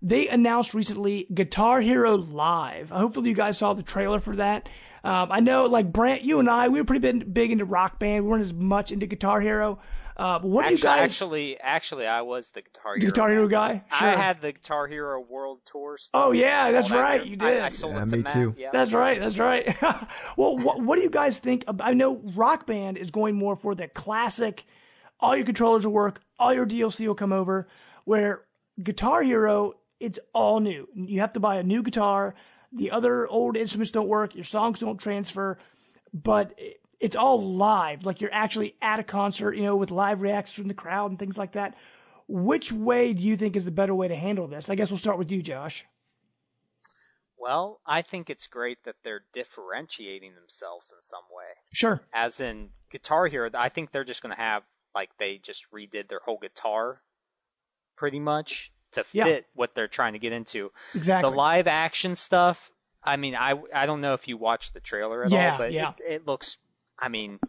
A: they announced recently Guitar Hero Live. Hopefully you guys saw the trailer for that. I know, like Brant, you and I, we were pretty big into Rock Band. We weren't as much into Guitar Hero. But what do you guys...
B: Actually, I was the Guitar Hero.
A: Guitar Hero guy? Sure.
B: I had the Guitar Hero World Tour stuff.
A: Oh, yeah, that's right. You did.
B: I sold it to
C: me
B: Matt.
C: too.
B: Yeah.
A: That's right. Well, what do you guys think? I know Rock Band is going more for the classic, all your controllers will work, all your DLC will come over, where Guitar Hero, it's all new. You have to buy a new guitar. The other old instruments don't work. Your songs don't transfer. But it's all live. Like you're actually at a concert, you know, with live reactions from the crowd and things like that. Which way do you think is the better way to handle this? I guess we'll start with you, Josh.
B: Well, I think it's great that they're differentiating themselves in some way.
A: Sure.
B: As in Guitar Hero, I think they're just going to have, like, they just redid their whole guitar pretty much to fit what they're trying to get into.
A: Exactly.
B: The live action stuff, I mean, I don't know if you watched the trailer at all, but it looks, I mean,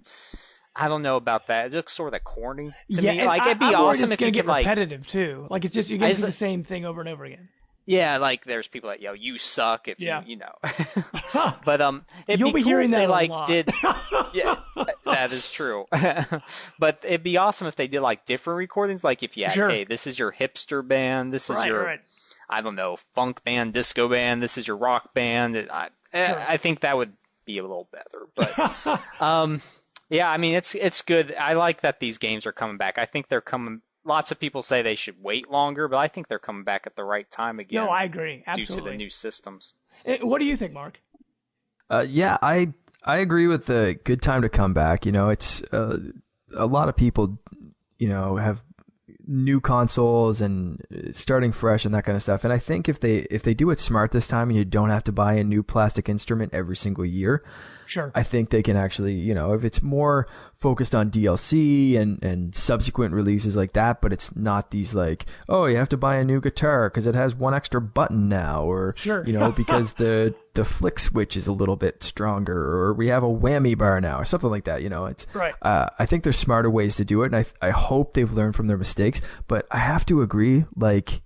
B: I don't know about that. It looks sort of corny to me. Like, it'd be awesome if you could, like,
A: repetitive too. Like, it's just you're going to see the same thing over and over again.
B: Yeah, like there's people that you suck if you know. But it'd
A: You'll be
B: cool
A: hearing
B: if they
A: that a
B: like
A: lot.
B: did. Yeah, that is true. But it'd be awesome if they did like different recordings. Like if you had, hey, this is your hipster band, this is your I don't know, funk band, disco band, this is your rock band. I think that would be a little better. But yeah, I mean it's good. I like that these games are coming back. I think they're coming. Lots of people say they should wait longer, but I think they're coming back at the right time again.
A: No, I agree. Absolutely.
B: Due to the new systems.
A: What do you think, Mark?
C: Yeah, I agree with the good time to come back. You know, it's a lot of people, you know, new consoles and starting fresh and that kind of stuff. And I think if they do it smart this time and you don't have to buy a new plastic instrument every single year,
A: sure,
C: I think they can actually, if it's more focused on DLC and subsequent releases like that, but it's not these like, oh, you have to buy a new guitar because it has one extra button now, or
A: sure,
C: because the flick switch is a little bit stronger, or we have a whammy bar now, or something like that. It's
A: right.
C: I think there's smarter ways to do it, and I hope they've learned from their mistakes. But I have to agree, like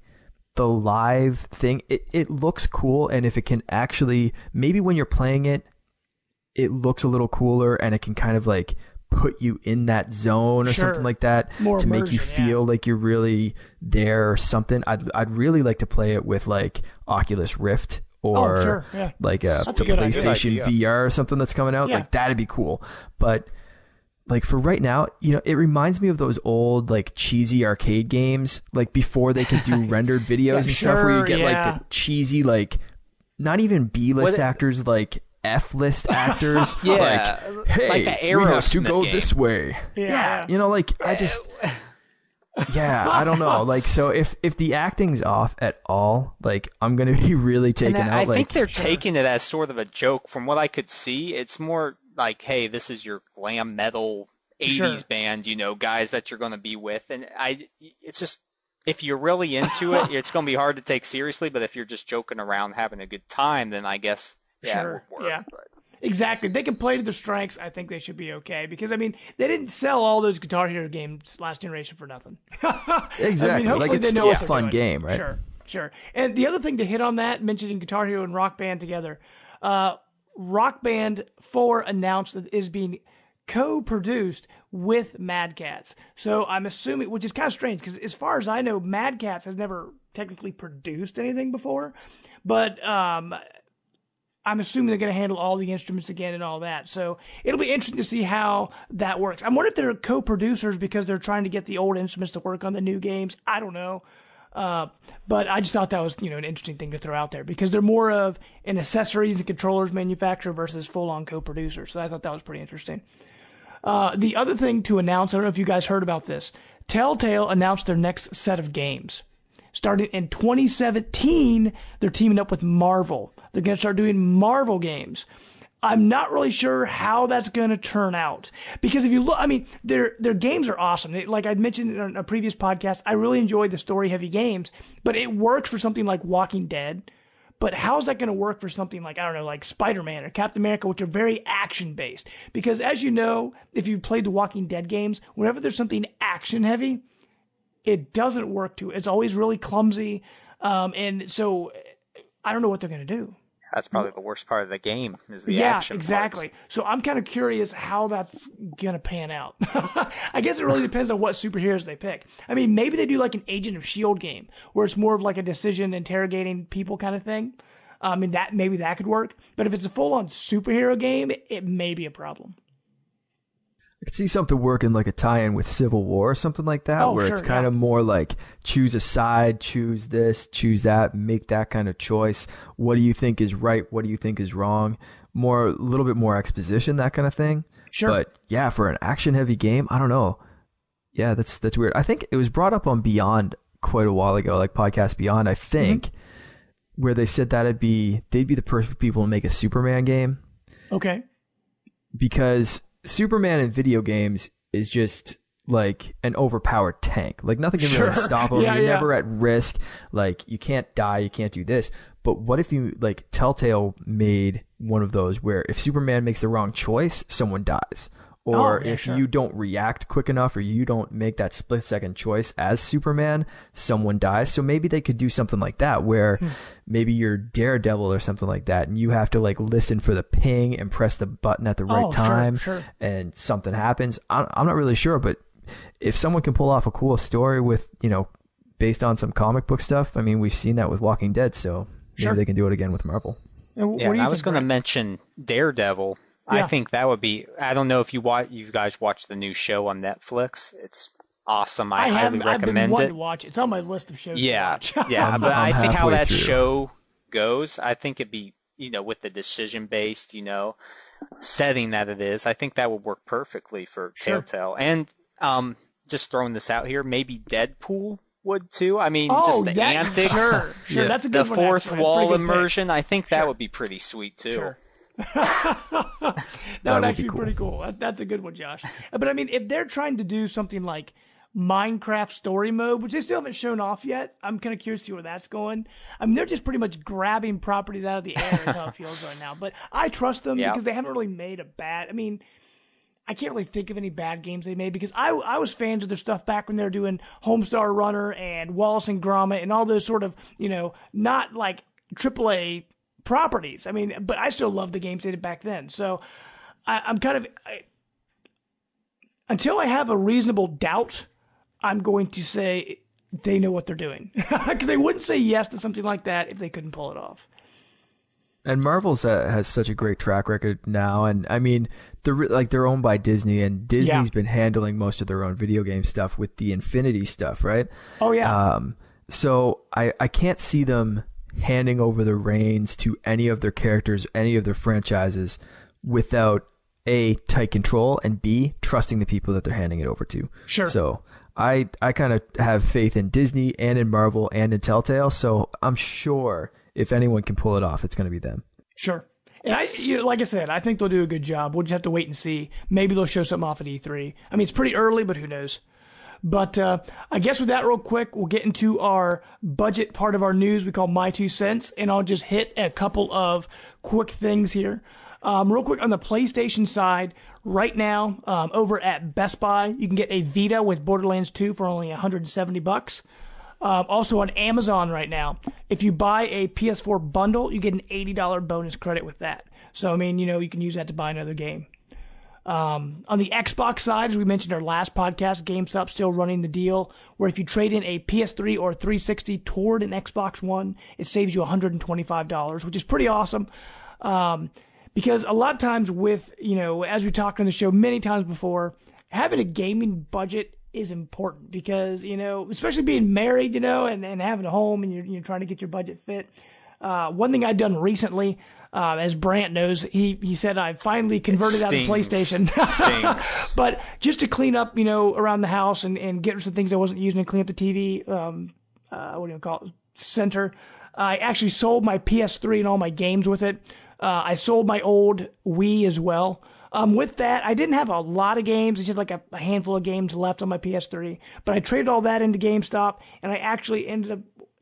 C: the live thing, it looks cool, and if it can actually, maybe when you're playing it, it looks a little cooler, and it can kind of like put you in that zone or something like that,
A: more
C: to
A: immersion,
C: make you feel like you're really there or something. I'd really like to play it with like Oculus Rift or like the PlayStation VR or something that's coming out. Like that'd be cool. But like for right now, it reminds me of those old like cheesy arcade games, like before they could do rendered videos and stuff, where you get like the cheesy, like not even B-list actors, like F-list actors. Like, hey,
B: like the
C: we have to go
B: game.
C: This way. Like I just I don't know. Like, so if the acting's off at all, like I'm gonna be really taken out.
B: I think they're taking it as sort of a joke. From what I could see, it's more like, hey, this is your glam metal 80s band, guys that you're going to be with. And it's just, if you're really into it, it's going to be hard to take seriously. But if you're just joking around, having a good time, then I guess, it would work.
A: Yeah. But. Exactly. They can play to their strengths. I think they should be okay. Because, they didn't sell all those Guitar Hero games last generation for nothing.
C: Exactly. Like, it's still a fun game, right?
A: Sure. And the other thing to hit on that, mentioning Guitar Hero and Rock Band together, Rock Band 4 announced that it is being co-produced with Mad Catz. So I'm assuming, which is kind of strange, because as far as I know, Mad Catz has never technically produced anything before. But I'm assuming they're going to handle all the instruments again and all that. So it'll be interesting to see how that works. I'm wondering if they're co-producers because they're trying to get the old instruments to work on the new games. I don't know. But I just thought that was, an interesting thing to throw out there, because they're more of an accessories and controllers manufacturer versus full-on co-producer. So I thought that was pretty interesting. The other thing to announce, I don't know if you guys heard about this, Telltale announced their next set of games. Starting in 2017, they're teaming up with Marvel. They're going to start doing Marvel games. I'm not really sure how that's going to turn out, because if you look, their games are awesome. Like I mentioned in a previous podcast, I really enjoyed the story-heavy games, but it works for something like Walking Dead. But how's that going to work for something like, I don't know, like Spider-Man or Captain America, which are very action-based? Because as you know, if you played the Walking Dead games, whenever there's something action-heavy, it doesn't work too. It's always really clumsy, and so I don't know what they're going to do.
B: That's probably the worst part of the game, is the action.
A: Yeah, exactly.
B: Parts.
A: So I'm kind of curious how that's going to pan out. I guess it really depends on what superheroes they pick. Maybe they do like an Agent of S.H.I.E.L.D. game, where it's more of like a decision interrogating people kind of thing. Maybe that could work. But if it's a full-on superhero game, it may be a problem.
C: I could see something working like a tie-in with Civil War or something like that, where it's kind of more like choose a side, choose this, choose that, make that kind of choice. What do you think is right? What do you think is wrong? A little bit more exposition, that kind of thing.
A: Sure.
C: But yeah, for an action-heavy game, I don't know. Yeah, that's weird. I think it was brought up on Beyond quite a while ago, like Podcast Beyond, I think, where they said that they'd be the perfect people to make a Superman game.
A: Okay.
C: Because Superman in video games is just like an overpowered tank. Like nothing can really stop him. You're never at risk. Like you can't die. You can't do this. But what if you, like, Telltale made one of those where if Superman makes the wrong choice, someone dies. Or you don't react quick enough, or you don't make that split-second choice as Superman, someone dies. So maybe they could do something like that, where maybe you're Daredevil or something like that, and you have to like listen for the ping and press the button at the right time, and something happens. I'm not really sure, but if someone can pull off a cool story with, based on some comic book stuff, we've seen that with Walking Dead, so maybe they can do it again with Marvel.
B: I was going to mention Daredevil. Yeah. I think that would be. I don't know if you guys watch the new show on Netflix. It's awesome. I highly recommend
A: I've been wanting
B: it.
A: To watch. It's on my list of shows.
B: Yeah,
A: to watch.
B: Yeah. But I think how that show goes, I think it'd be, with the decision based, setting that it is. I think that would work perfectly for Telltale. And just throwing this out here, maybe Deadpool would too. I mean,
A: Oh,
B: just the antics,
A: sure,
C: Yeah.
A: that's a
B: the
A: good one.
B: fourth
A: Actually. That's a
B: wall
A: pretty good pick.
B: immersion. I think that
A: Sure.
B: would be pretty sweet too.
A: Sure. that would actually be
C: cool.
A: pretty cool. That's a good one, Josh. But I mean, if they're trying to do something like Minecraft story mode, which they still haven't shown off yet, I'm kind of curious to see where that's going. I mean, they're just pretty much grabbing properties out of the air is how it feels right now. But I trust them because they haven't really made a bad. I mean, I can't really think of any bad games they made because I was fans of their stuff back when they were doing Homestar Runner and Wallace and Gromit and all those sort of, not like AAA properties. I mean, but I still love the games they did back then. So I'm kind of, until I have a reasonable doubt, I'm going to say they know what they're doing because they wouldn't say yes to something like that if they couldn't pull it off.
C: And Marvel's has such a great track record now, and I mean, they're owned by Disney, and Disney's been handling most of their own video game stuff with the Infinity stuff, right?
A: Oh yeah.
C: So I can't see them handing over the reins to any of their characters, any of their franchises, without A, tight control, and B, trusting the people that they're handing it over to.
A: Sure.
C: So I kind of have faith in Disney and in Marvel and in Telltale, so I'm sure if anyone can pull it off, it's going to be them.
A: Sure. And like I said, I think they'll do a good job. We'll just have to wait and see. Maybe they'll show something off at E3. I mean, it's pretty early, but who knows? But I guess with that real quick, we'll get into our budget part of our news we call My Two Cents, and I'll just hit a couple of quick things here. Real quick on the PlayStation side, right now, over at Best Buy, you can get a Vita with Borderlands 2 for only $170. Also on Amazon right now, if you buy a PS4 bundle, you get an $80 bonus credit with that. So, I mean, you can use that to buy another game. On the Xbox side, as we mentioned in our last podcast, GameStop's still running the deal where if you trade in a PS3 or 360 toward an Xbox One, it saves you $125, which is pretty awesome. Because a lot of times with, as we talked on the show many times before, having a gaming budget is important because, especially being married, and having a home and you're trying to get your budget fit. One thing I've done recently, as Brant knows, he said I finally converted out of PlayStation. But just to clean up, around the house and get some things I wasn't using and clean up the TV, what do you call it, center. I actually sold my PS3 and all my games with it. I sold my old Wii as well. With that, I didn't have a lot of games. It's just like a handful of games left on my PS3. But I traded all that into GameStop, and I actually ended up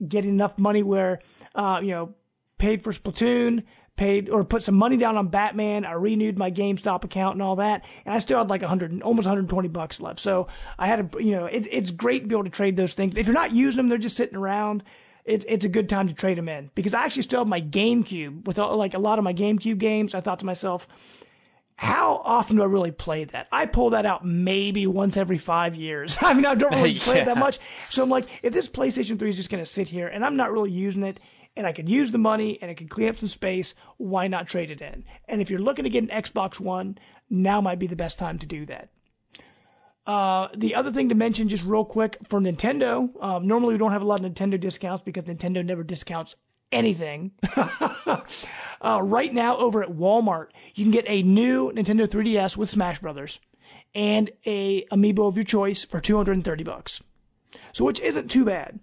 A: getting enough money where, paid for Splatoon, put some money down on Batman. I renewed my GameStop account and all that, and I still had like almost $120 left. So I had it's great to be able to trade those things. If you're not using them, they're just sitting around. It's a good time to trade them in because I actually still have my GameCube with like a lot of my GameCube games. I thought to myself, how often do I really play that? I pull that out maybe once every 5 years. I mean, I don't really play it that much. So I'm like, if this PlayStation 3 is just going to sit here and I'm not really using it and I could use the money and it could clean up some space, why not trade it in? And if you're looking to get an Xbox One, now might be the best time to do that. The other thing to mention just real quick for Nintendo, normally we don't have a lot of Nintendo discounts because Nintendo never discounts anything. Right now over at Walmart, you can get a new Nintendo 3DS with Smash Brothers and a amiibo of your choice for $230. So which isn't too bad.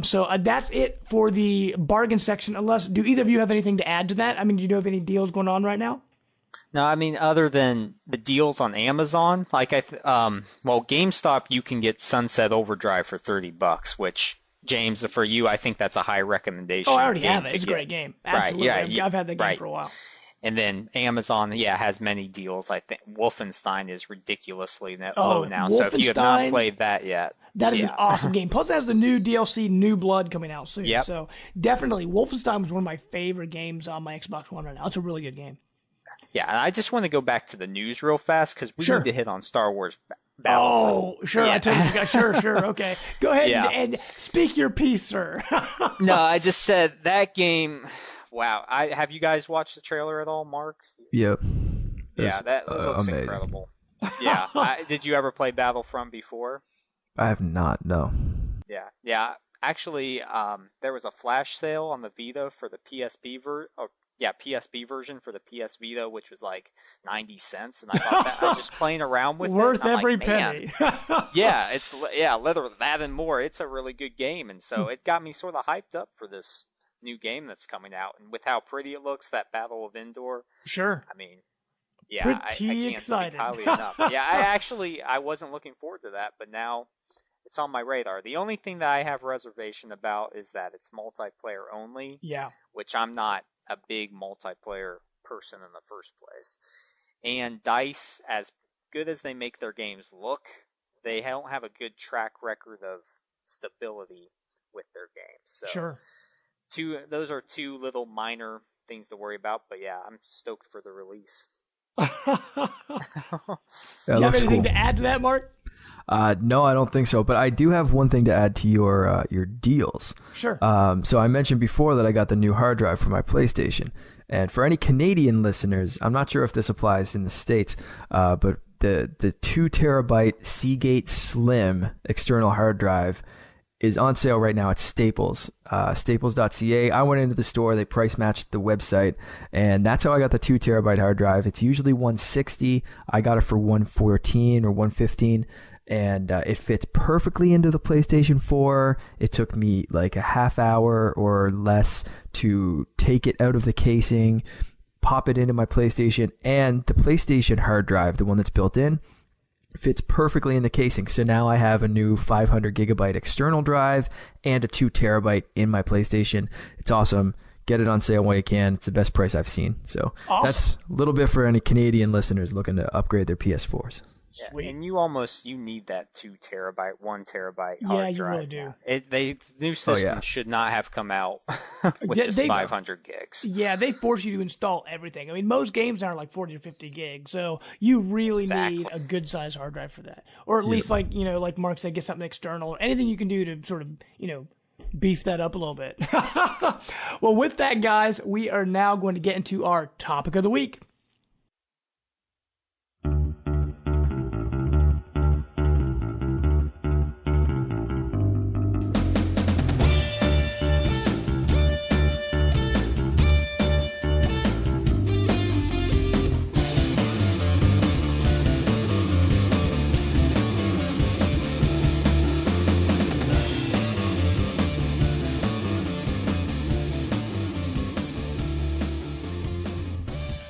A: So that's it for the bargain section. Unless, do either of you have anything to add to that? I mean, do you know of any deals going on right now?
B: No, I mean, other than the deals on Amazon, like GameStop, you can get Sunset Overdrive for $30, which, James, for you, I think that's a high recommendation.
A: Oh, I already have it. It's a great game. Absolutely.
B: Right, yeah,
A: I've had that game for a while.
B: And then Amazon, has many deals. I think Wolfenstein is ridiculously low now. So if you have not played that yet,
A: that is an awesome game. Plus, it has the new DLC, New Blood, coming out soon.
B: Yep.
A: So definitely, Wolfenstein was one of my favorite games on my Xbox One right now. It's a really good game.
B: Yeah, and I just want to go back to the news real fast because we need to hit on Star Wars Battlefront.
A: Oh, sure. Yeah. I totally forgot. Sure. Okay. Go ahead and speak your piece, sir.
B: No, I just said that game. Wow. Have you guys watched the trailer at all, Mark?
C: Yep.
B: Yeah, that looks
C: amazing.
B: Incredible. Yeah. Did you ever play Battlefront before?
C: I have not, no.
B: Yeah. Actually, there was a flash sale on the Vita for the PSP version for the PS Vita, which was like 90 cents, and I thought that I was just playing around with
A: Worth
B: it.
A: every penny.
B: Leather that and more. It's a really good game, and so it got me sort of hyped up for this new game that's coming out, and with how pretty it looks, that Battle of Endor.
A: Sure.
B: I mean, I can't
A: excited.
B: speak highly enough. I wasn't looking forward to that, but now it's on my radar. The only thing that I have reservation about is that it's multiplayer only.
A: Yeah.
B: Which I'm not a big multiplayer person in the first place. And DICE, as good as they make their games look, they don't have a good track record of stability with their games. So
A: sure.
B: Those are two little minor things to worry about, but yeah, I'm stoked for the release.
A: Do you have anything to add to that, Mark?
C: No, I don't think so. But I do have one thing to add to your deals.
A: Sure.
C: So I mentioned before that I got the new hard drive for my PlayStation. And for any Canadian listeners, I'm not sure if this applies in the States, but the 2 terabyte Seagate Slim external hard drive is on sale right now at Staples, staples.ca. I went into the store, they price matched the website, and that's how I got the 2 terabyte hard drive. It's usually $160. I got it for $114 or $115, and it fits perfectly into the PlayStation 4. It took me like a half hour or less to take it out of the casing, pop it into my PlayStation, and the PlayStation hard drive, the one that's built in, fits perfectly in the casing. So now I have a new 500 gigabyte external drive and a 2 terabyte in my PlayStation. It's awesome. Get it on sale while you can. It's the best price I've seen. So That's a little bit for any Canadian listeners looking to upgrade their PS4s.
B: Yeah, and you need that 2 terabyte, 1 terabyte hard drive.
A: Yeah, you really do.
B: The new system should not have come out with just 500 gigs.
A: Yeah, they force you to install everything. I mean, most games are like 40 or 50 gigs, so you really need a good size hard drive for that. Or at least like Mark said, get something external or anything you can do to sort of, beef that up a little bit. Well, with that, guys, we are now going to get into our topic of the week.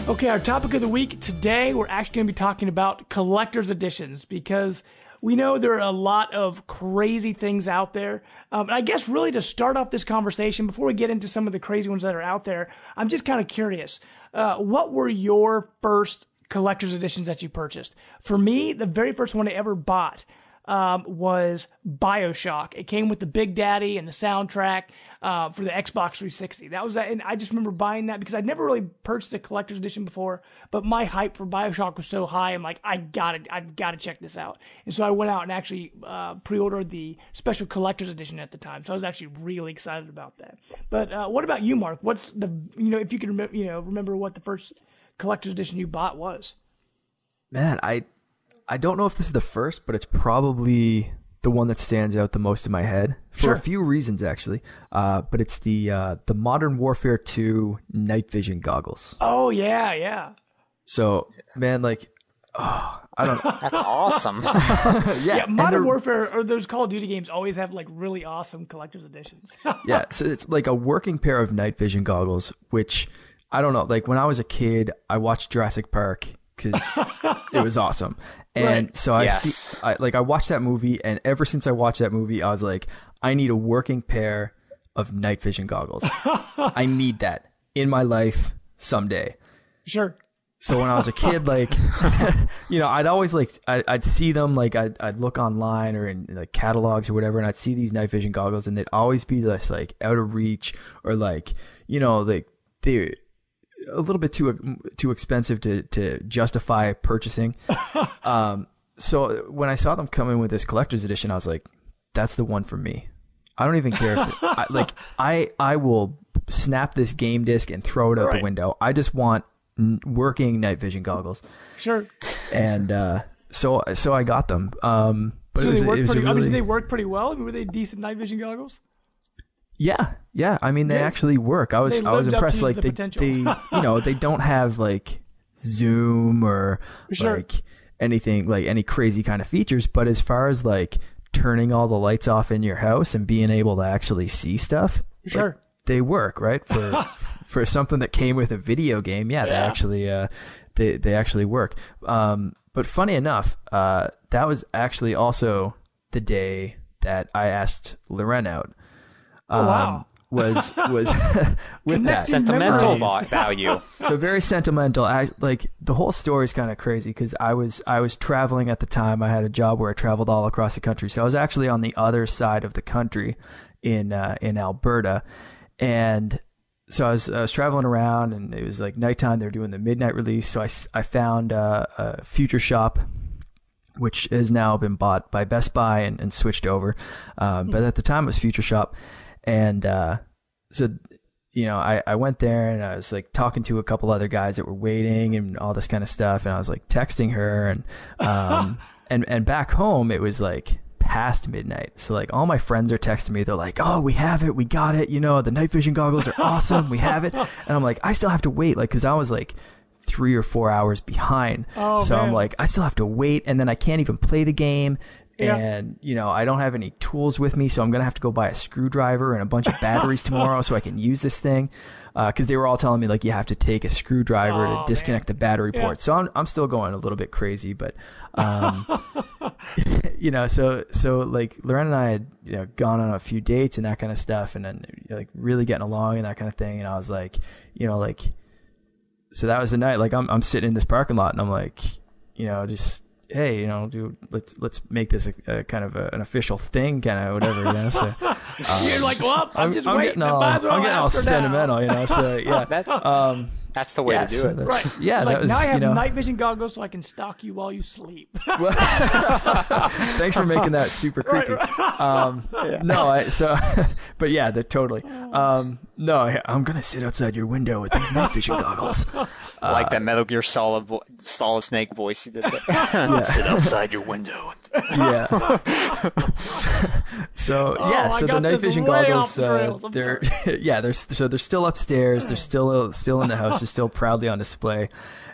A: Okay, our topic of the week today, we're actually going to be talking about collector's editions because we know there are a lot of crazy things out there. And I guess really to start off this conversation, before we get into some of the crazy ones that are out there, I'm just kind of curious. What were your first collector's editions that you purchased? For me, the very first one I ever bought was BioShock. It came with the Big Daddy and the soundtrack for the Xbox 360. That was that, and I just remember buying that because I'd never really purchased a collector's edition before. But my hype for BioShock was so high, I'm like, I've got to check this out. And so I went out and actually pre-ordered the special collector's edition at the time. So I was actually really excited about that. But what about you, Mark? What's the if you can remember what the first collector's edition you bought was?
C: Man, I don't know if this is the first, but it's probably the one that stands out the most in my head for a few reasons, actually. But it's the Modern Warfare 2 night vision goggles.
A: Oh, yeah.
C: So, man, I don't know.
B: That's awesome.
A: Yeah, Modern Warfare or those Call of Duty games always have really awesome collector's editions.
C: Yeah, so it's like a working pair of night vision goggles, which I don't know. Like when I was a kid, I watched Jurassic Park because it was awesome. And so I watched that movie, and ever since I watched that movie, I was like, I need a working pair of night vision goggles. I need that in my life someday.
A: Sure.
C: So when I was a kid, I'd always I'd see them, I'd look online or in catalogs or whatever, and I'd see these night vision goggles, and they'd always be this out of reach or they're a little bit too expensive to justify purchasing. So when I saw them come in with this collector's edition, I was like, that's the one for me. I don't even care if I will snap this game disc and throw it out the window. I just want working night vision goggles.
A: Sure.
C: And so I got them. But
A: so they work pretty well? I mean, they work pretty well? I mean, were they decent night vision goggles?
C: Yeah. I mean, they actually work. I was impressed. Like they don't have like zoom or like anything, like any crazy kind of features. But as far as like turning all the lights off in your house and being able to actually see stuff, like, they work, right? For something that came with a video game, they actually work. But funny enough, that was actually also the day that I asked Loren out. Was with that
B: sentimental value.
C: So very sentimental. Like the whole story is kind of crazy because I was traveling at the time. I had a job where I traveled all across the country. So I was actually on the other side of the country in Alberta, and so I was traveling around, and it was like nighttime. They were doing the midnight release. So I found a Future Shop, which has now been bought by Best Buy and switched over. But at the time it was Future Shop. And so, you know, I went there and I was like talking to a couple other guys that were waiting and all this kind of stuff. And I was like texting her and back home it was like past midnight. So like all my friends are texting me. They're like, oh, we have it. We got it. You know, the night vision goggles are awesome. We have it. And I'm like, I still have to wait. Like, cause I was like 3 or 4 hours behind. So man. I'm like, I still have to wait. And then I can't even play the game. And, you know, I don't have any tools with me, so I'm going to have to go buy a screwdriver and a bunch of batteries tomorrow so I can use this thing. Because they were all telling me, like, you have to take a screwdriver to disconnect the battery port. So I'm still going a little bit crazy. But, you know, so like, Loren and I had, you know, gone on a few dates and that kind of stuff. And then, like, really getting along and that kind of thing. And I was like, you know, like, so that was the night. Like, I'm sitting in this parking lot and I'm like, you know, just... hey, you know, let's make this a kind of an official thing, kind of whatever, you know. So
A: you're like, well, I'm just waiting.
C: I'm getting all sentimental, you know. So yeah,
B: that's the way to do it.
A: Right.
C: Yeah,
A: like,
C: that was,
A: now I have
C: you know,
A: night vision goggles so I can stalk you while you sleep.
C: Thanks for making that super creepy. But yeah, totally. No, I'm gonna sit outside your window with these night vision goggles.
B: Like that Metal Gear Solid Snake voice you did there. Sit outside your window.
C: Yeah. So the night vision goggles, they're they're still upstairs. They're still in the house. They're still proudly on display.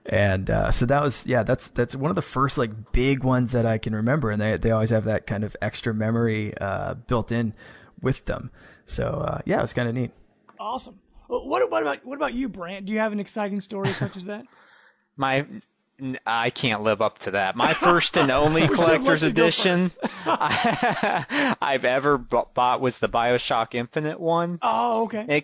C: And so that was that's one of the first like big ones that I can remember, and they always have that kind of extra memory built in with them. So it was kind of neat.
A: Awesome. What about you, Brant? Do you have an exciting story such as that?
B: I can't live up to that. My first and only collector's edition I've ever bought was the BioShock Infinite one.
A: Oh, okay.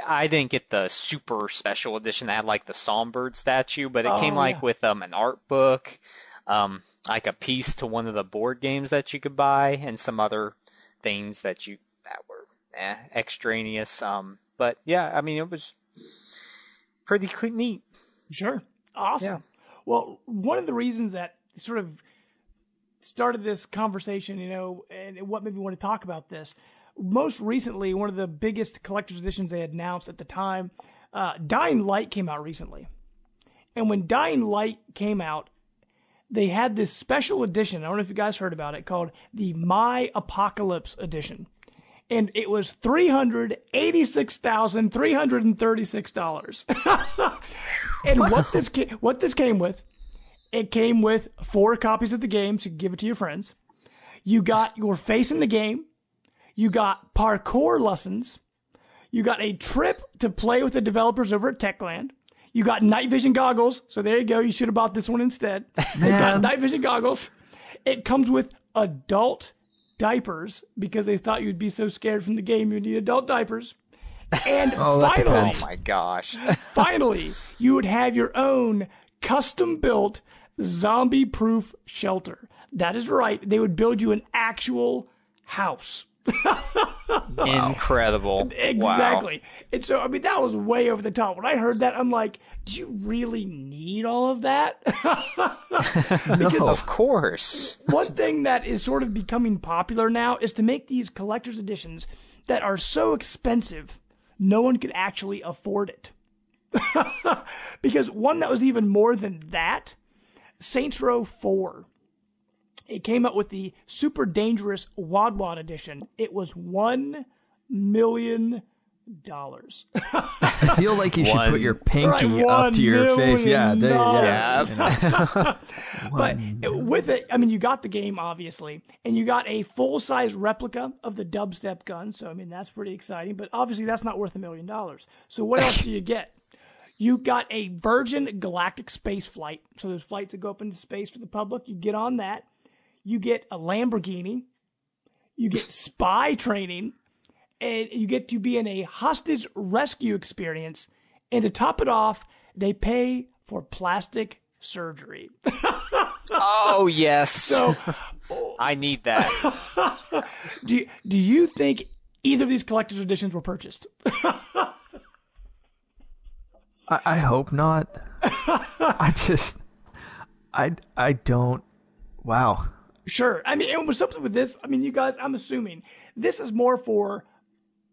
B: I didn't get the super special edition that had like the Songbird statue, but it came with an art book, like a piece to one of the board games that you could buy, and some other things that were extraneous. But yeah, I mean, it was pretty neat.
A: Sure. Awesome. Yeah. Well, one of the reasons that sort of started this conversation, you know, and what made me want to talk about this, most recently, one of the biggest collector's editions they had announced at the time, Dying Light came out recently. And when Dying Light came out, they had this special edition, I don't know if you guys heard about it, called the My Apocalypse Edition. And it was $386,336. And what this came with, it came with 4 copies of the game, so you can give it to your friends. You got your face in the game. You got parkour lessons. You got a trip to play with the developers over at Techland. You got night vision goggles. So there you go. You should have bought this one instead. You got night vision goggles. It comes with adult diapers because they thought you'd be so scared from the game you'd need adult diapers. And finally,
B: oh my gosh.
A: Finally, you would have your own custom-built zombie-proof shelter. That is right. They would build you an actual house.
B: Incredible.
A: Exactly.
B: Wow.
A: And so, I mean, that was way over the top. When I heard that, I'm like, do you really need all of that?
B: Because of course.
A: One thing that is sort of becoming popular now is to make these collector's editions that are so expensive, no one could actually afford it. Because one that was even more than that, Saints Row 4. It came out with the Super Dangerous Wad Wad edition. It was $1 million.
C: I feel like you should put your pinky up to your face. Yeah,
A: But with it, I mean, you got the game, obviously, and you got a full-size replica of the dubstep gun, so, I mean, that's pretty exciting, but obviously that's not worth $1 million. So what else do you get? You got a Virgin Galactic space flight, so there's flights that go up into space for the public. You get on that. You get a Lamborghini. You get spy training. And you get to be in a hostage rescue experience. And to top it off, they pay for plastic surgery.
B: Oh, yes.
A: So
B: I need that.
A: Do you think either of these collector's editions were purchased?
C: I hope not. I don't. Wow.
A: Sure. I mean, it was something with this. I mean, you guys, I'm assuming this is more for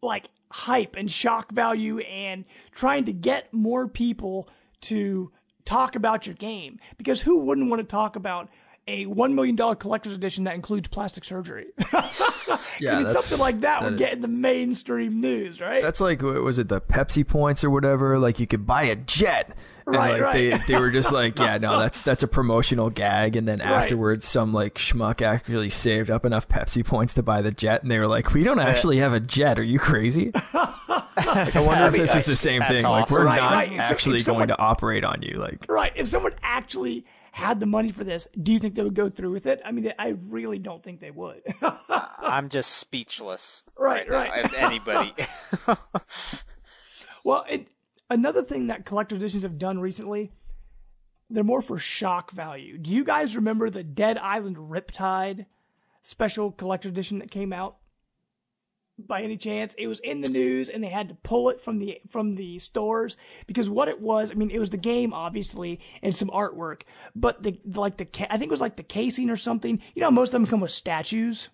A: like hype and shock value and trying to get more people to talk about your game, because who wouldn't want to talk about a $1 million collector's edition that includes plastic surgery?
C: Yeah,
A: I mean, something like that would get in the mainstream news, right?
C: That's like, was it the Pepsi points or whatever? Like you could buy a jet. And
A: Right.
C: They were just like, yeah, no, that's a promotional gag. And then afterwards, some like schmuck actually saved up enough Pepsi points to buy the jet. And they were like, we don't actually have a jet. Are you crazy? Like, I wonder if this was the same thing.
B: Awesome.
C: Like, we're not
A: Right.
C: actually going to operate on you. Like,
A: Right. If someone actually had the money for this, do you think they would go through with it? I mean, I really don't think they would.
B: I'm just speechless.
A: Right.
B: Now, if anybody.
A: Well, another thing that collector's editions have done recently, they're more for shock value. Do you guys remember the Dead Island Riptide special collector's edition that came out? By any chance? It was in the news, and they had to pull it from the stores because what it was, I mean, it was the game obviously and some artwork, but I think it was like the casing or something. You know, most of them come with statues.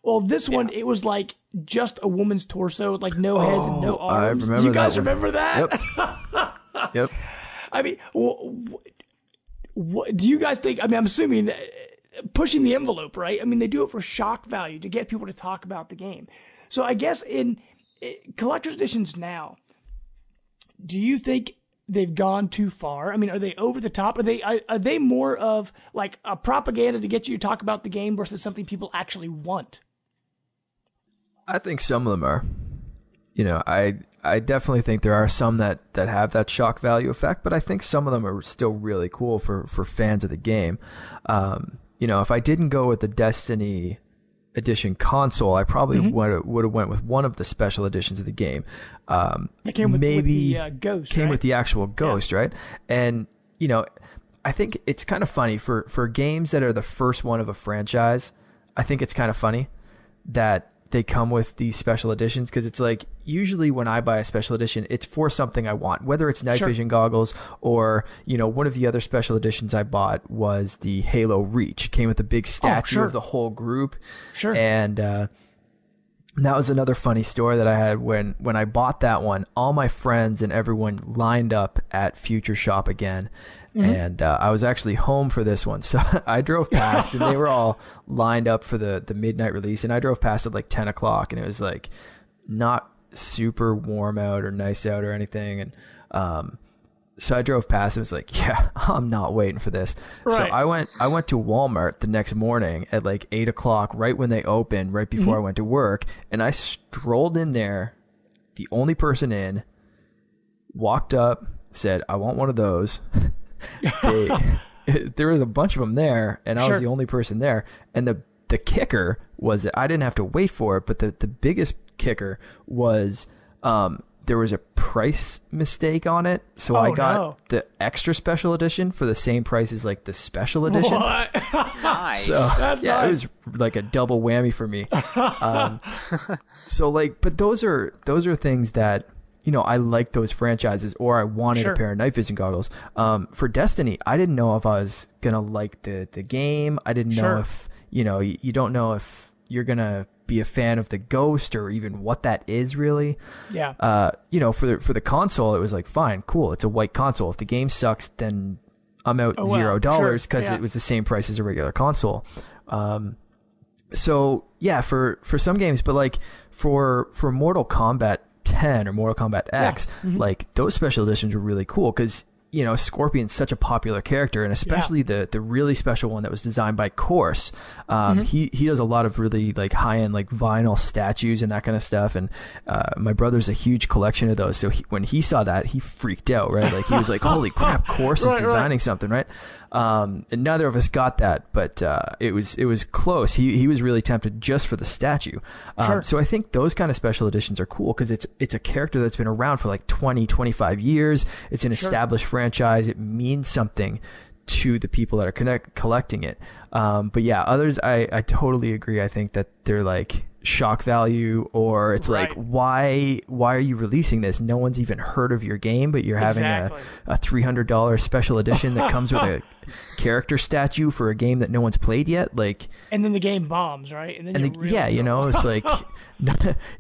A: Well, this one, it was like just a woman's torso with like no heads and no arms. Do you guys remember that?
C: Yep. Yep.
A: I mean, what do you guys think? I mean, I'm assuming pushing the envelope, right? I mean, they do it for shock value to get people to talk about the game. So I guess in collector's editions now, do you think they've gone too far? I mean, are they over the top? Are they more of like a propaganda to get you to talk about the game versus something people actually want?
C: I think some of them are. You know, I definitely think there are some that have that shock value effect, but I think some of them are still really cool for fans of the game. You know, if I didn't go with the Destiny edition console, I probably would have went with one of the special editions of the game.
A: It came with the Ghost,
C: came
A: right?
C: with the actual Ghost, right? And, you know, I think it's kind of funny for games that are the first one of a franchise. I think it's kind of funny that they come with these special editions, because it's like usually when I buy a special edition, it's for something I want, whether it's night vision goggles or, you know, one of the other special editions I bought was the Halo Reach. It came with a big statue of the whole group. And that was another funny story that I had when I bought that one. All my friends and everyone lined up at Future Shop again. And I was actually home for this one. So I drove past and they were all lined up for the midnight release. And I drove past at like 10 o'clock and it was like not super warm out or nice out or anything. And so I drove past and was like, yeah, I'm not waiting for this. Right. So I went to Walmart the next morning at like 8 o'clock, right when they opened, right before I went to work. And I strolled in there, the only person in, walked up, said, I want one of those. There was a bunch of them there, and I was the only person there. And the kicker was that I didn't have to wait for it, but the biggest kicker was there was a price mistake on it. So I got the extra special edition for the same price as like the special edition.
A: What?
B: Nice.
A: So, that's nice.
C: It was like a double whammy for me. So like, but those are things that, you know, I like those franchises, or I wanted a pair of night vision goggles. For Destiny, I didn't know if I was gonna like the game. I didn't know if, you know, you don't know if you're gonna be a fan of the Ghost or even what that is really. Yeah. You know, for the console, it was like, fine, cool. It's a white console. If the game sucks, then I'm out $0 because it was the same price as a regular console. So yeah, for some games, but like for Mortal Kombat 10 or Mortal Kombat X, like those special editions were really cool because Scorpion's such a popular character, and especially the really special one that was designed by Course. He does a lot of really like high end like vinyl statues and that kind of stuff. And my brother's a huge collection of those. So when he saw that, he freaked out, right? Like he was like, "Holy crap, Course is designing something, right?" And neither of us got that, but it was close. He was really tempted just for the statue. So I think those kind of special editions are cool because it's a character that's been around for like 20-25 years. It's an established franchise. It means something to the people that are collecting it. But yeah, others I totally agree. I think that they're like shock value, or it's like, why are you releasing this? No one's even heard of your game, but you're having a $300 special edition that comes with a character statue for a game that no one's played yet. Like,
A: and then the game bombs, right? And then
C: it's like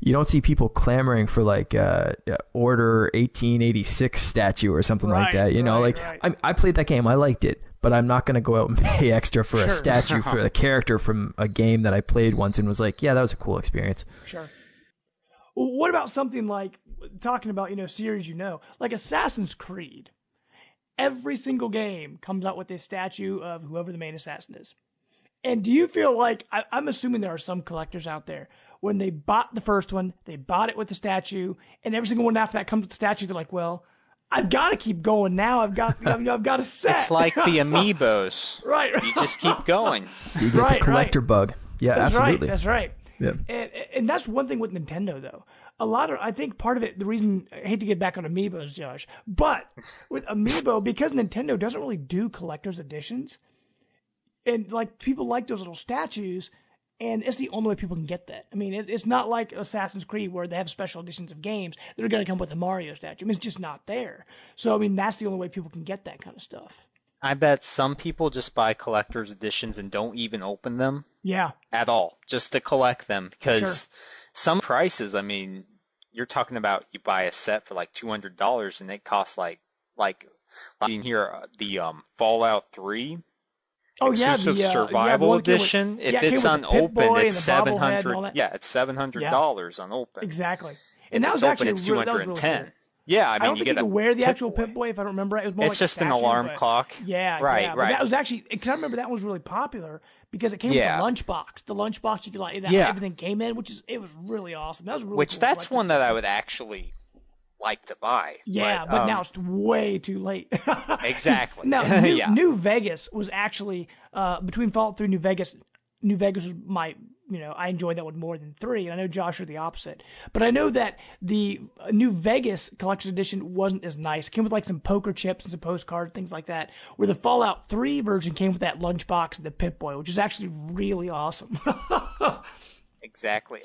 C: you don't see people clamoring for like Order 1886 statue or something like that. I played that game, I liked it, but I'm not going to go out and pay extra for a statue for a character from a game that I played once and was like, yeah, that was a cool experience.
A: Sure. Well, what about something like, talking about, series, like Assassin's Creed? Every single game comes out with a statue of whoever the main assassin is. And do you feel like, I'm assuming there are some collectors out there, when they bought the first one, they bought it with the statue, and every single one after that comes with the statue, they're like, well, I've got to keep going now. I've got a set.
B: It's like the amiibos.
A: Right.
B: You just keep going.
C: You get the collector bug. Yeah,
A: that's
C: absolutely.
A: That's right.
C: Yeah.
A: And that's one thing with Nintendo, though. I think part of it, the reason, I hate to get back on amiibos, Josh, but with amiibo, because Nintendo doesn't really do collector's editions, and like people like those little statues, and it's the only way people can get that. I mean, it's not like Assassin's Creed where they have special editions of games that are going to come with a Mario statue. I mean, it's just not there. So, I mean, that's the only way people can get that kind of stuff.
B: I bet some people just buy collector's editions and don't even open them.
A: Yeah.
B: At all, just to collect them. Because some prices, I mean, you're talking about you buy a set for like $200 and it costs like you can hear the Fallout 3.
A: Oh
B: exclusive survival edition. If it's unopened, it's $700. Yeah, it's $700 unopened.
A: Exactly, and that was actually
B: it's $210.
A: Really
B: yeah, I mean,
A: don't think you could wear the actual Pip-Boy, if I don't remember. It was more
B: it's
A: like
B: just an alarm clock.
A: Yeah,
B: right.
A: But that was actually, because I remember that one was really popular because it came with the lunchbox. The lunchbox, you could everything came in, it was really awesome. That was really cool.
B: That's one that I would actually like to buy.
A: Yeah, but now it's way too late.
B: Exactly.
A: Now, New Vegas was actually, between Fallout 3 and New Vegas was my, I enjoyed that one more than 3, and I know Josh are the opposite. But I know that the New Vegas Collector's Edition wasn't as nice. It came with like some poker chips and some postcards, things like that, where the Fallout 3 version came with that lunchbox and the Pip-Boy, which is actually really awesome.
B: Exactly.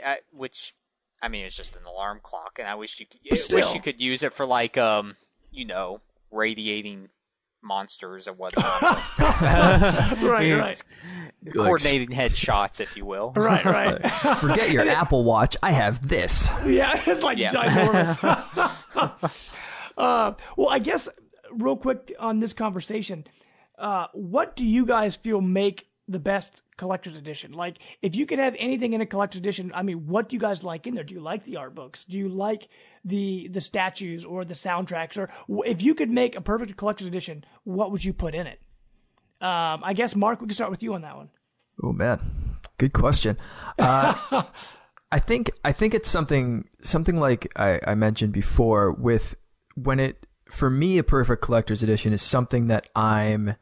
B: I mean, it's just an alarm clock, and I wish you could use it for like, radiating monsters and whatnot.
A: right.
B: Coordinating headshots, if you will.
A: Right.
C: Forget your Apple Watch. I have this.
A: Yeah, it's like ginormous. Well, I guess real quick on this conversation, what do you guys feel make the best collector's edition? Like, if you could have anything in a collector's edition, I mean, what do you guys like in there? Do you like the art books? Do you like the statues or the soundtracks? Or if you could make a perfect collector's edition, what would you put in it? I guess, Mark, we can start with you on that one.
C: Oh man, good question. I think it's something like I mentioned before. For me, a perfect collector's edition is something that I'm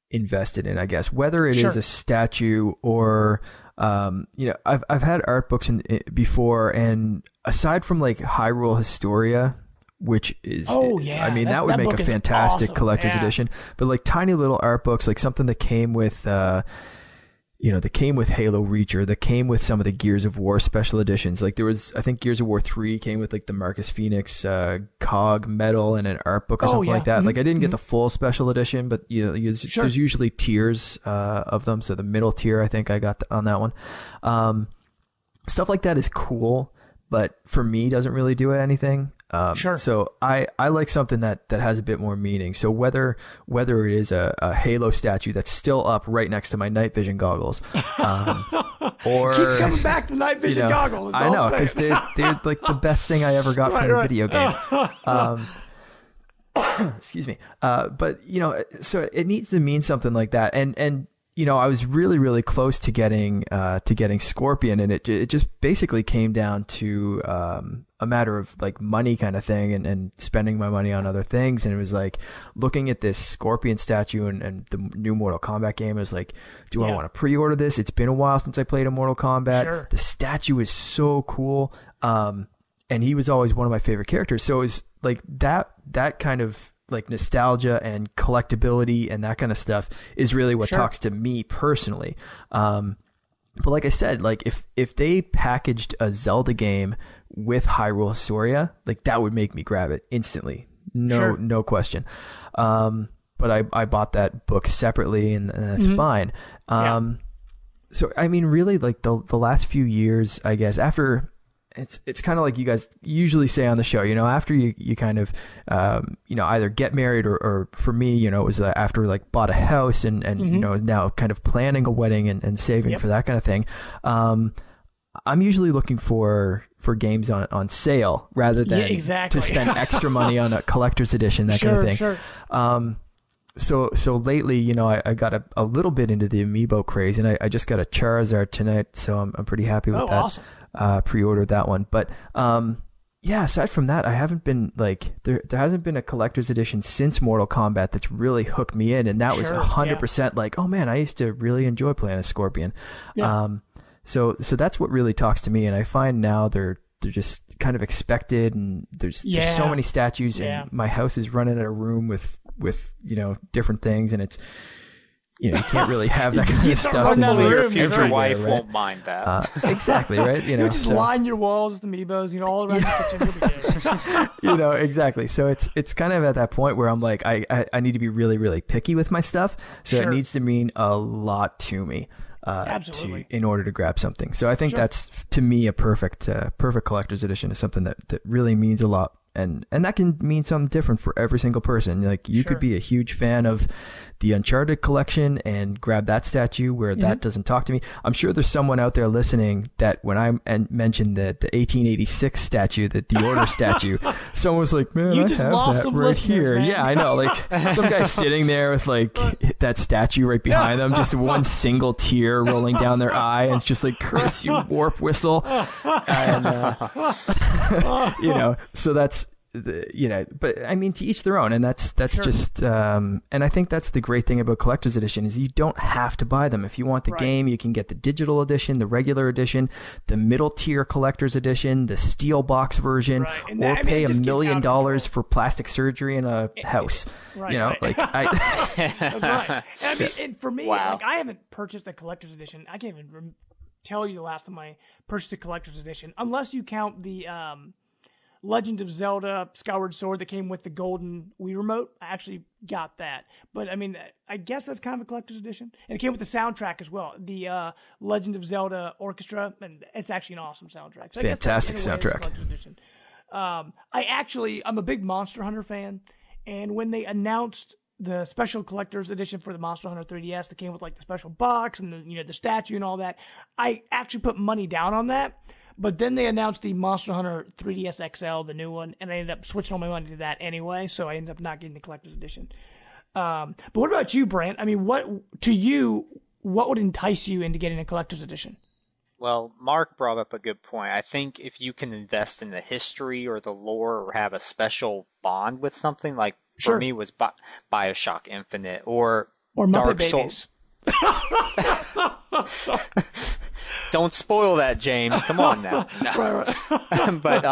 C: invested in, I guess, whether it is a statue or I've had art books before, and aside from like Hyrule Historia, which is I mean that would make a fantastic collector's edition, but like tiny little art books, like something that came with that came with Halo Reacher, that came with some of the Gears of War special editions. Like there was, I think Gears of War 3 came with like the Marcus Phoenix cog medal and an art book or something like that. Like I didn't get the full special edition, but there's usually tiers of them. So the middle tier, I think I got on that one. Stuff like that is cool, but for me doesn't really do anything.
A: Sure.
C: So I like something that has a bit more meaning. So whether it is a Halo statue that's still up right next to my night vision goggles, or
A: keep coming back to night vision goggles.
C: I know, because they're like the best thing I ever got from a video game. Excuse me. But so it needs to mean something like that. And I was really, really close to getting Scorpion, and it just basically came down to a matter of like money kind of thing, and spending my money on other things. And it was like looking at this Scorpion statue and the new Mortal Kombat game. It was like, do I want to pre-order this? It's been a while since I played a Mortal Kombat. Sure. The statue is so cool. And he was always one of my favorite characters. So it's like that kind of like nostalgia and collectability and that kind of stuff is really what talks to me personally. But like I said, like if they packaged a Zelda game with Hyrule Historia, like that would make me grab it instantly. No question. But I bought that book separately, and that's fine. So, I mean, really, like the last few years, I guess, after... It's kind of like you guys usually say on the show, after you kind of, either get married or for me, it was after like bought a house and now kind of planning a wedding and saving for that kind of thing. I'm usually looking for games on sale rather than to spend extra money on a collector's edition, that kind of thing. Sure. So lately, I got a little bit into the amiibo craze, and I just got a Charizard tonight, so I'm pretty happy with that. Awesome. Pre-ordered that one, but aside from that, I haven't been like there hasn't been a collector's edition since Mortal Kombat that's really hooked me in, and that was 100% like, oh man, I used to really enjoy playing as Scorpion. So that's what really talks to me, and I find now they're just kind of expected, and there's so many statues, and my house is running out of room with different things, and it's you can't really have that kind of stuff.
B: Your future wife won't mind that.
C: Exactly, right?
A: You just line your walls with amiibos, all around the kitchen.
C: Exactly. So it's kind of at that point where I'm like, I need to be really, really picky with my stuff. So it needs to mean a lot to me. In order to grab something. So I think that's, to me, a perfect collector's edition is something that really means a lot. And that can mean something different for every single person. Like you could be a huge fan of the Uncharted collection and grab that statue where that doesn't talk to me. I'm sure there's someone out there listening that when I mentioned the 1886 statue, the Order statue, someone was like, man, I have that right here. Man. Yeah, I know. Like some guy's sitting there with like that statue right behind them, just one single tear rolling down their eye, and it's just like, curse you, warp whistle. And, so that's, but I mean, to each their own, and that's just, and I think that's the great thing about collector's edition is you don't have to buy them. If you want the game, you can get the digital edition, the regular edition, the middle tier collector's edition, the steel box version, or pay $1 million for plastic surgery in a house.
A: That's right. And I mean, and for me, like I haven't purchased a collector's edition. I can't even tell you the last time I purchased a collector's edition, unless you count the Legend of Zelda Skyward Sword that came with the golden Wii remote. I actually got that. But I mean, I guess that's kind of a collector's edition. And it came with the soundtrack as well. The Legend of Zelda Orchestra, and it's actually an awesome soundtrack. So
C: fantastic soundtrack.
A: I'm a big Monster Hunter fan. And when they announced the special collector's edition for the Monster Hunter 3DS that came with like the special box and the statue and all that, I actually put money down on that. But then they announced the Monster Hunter 3DS XL, the new one, and I ended up switching all my money to that anyway, so I ended up not getting the collector's edition. But what about you, Brant? I mean, what would entice you into getting a collector's edition?
B: Well, Mark brought up a good point. I think if you can invest in the history or the lore or have a special bond with something, like for me was BioShock Infinite or Dark Souls. Don't spoil that, James. Come on now. No. But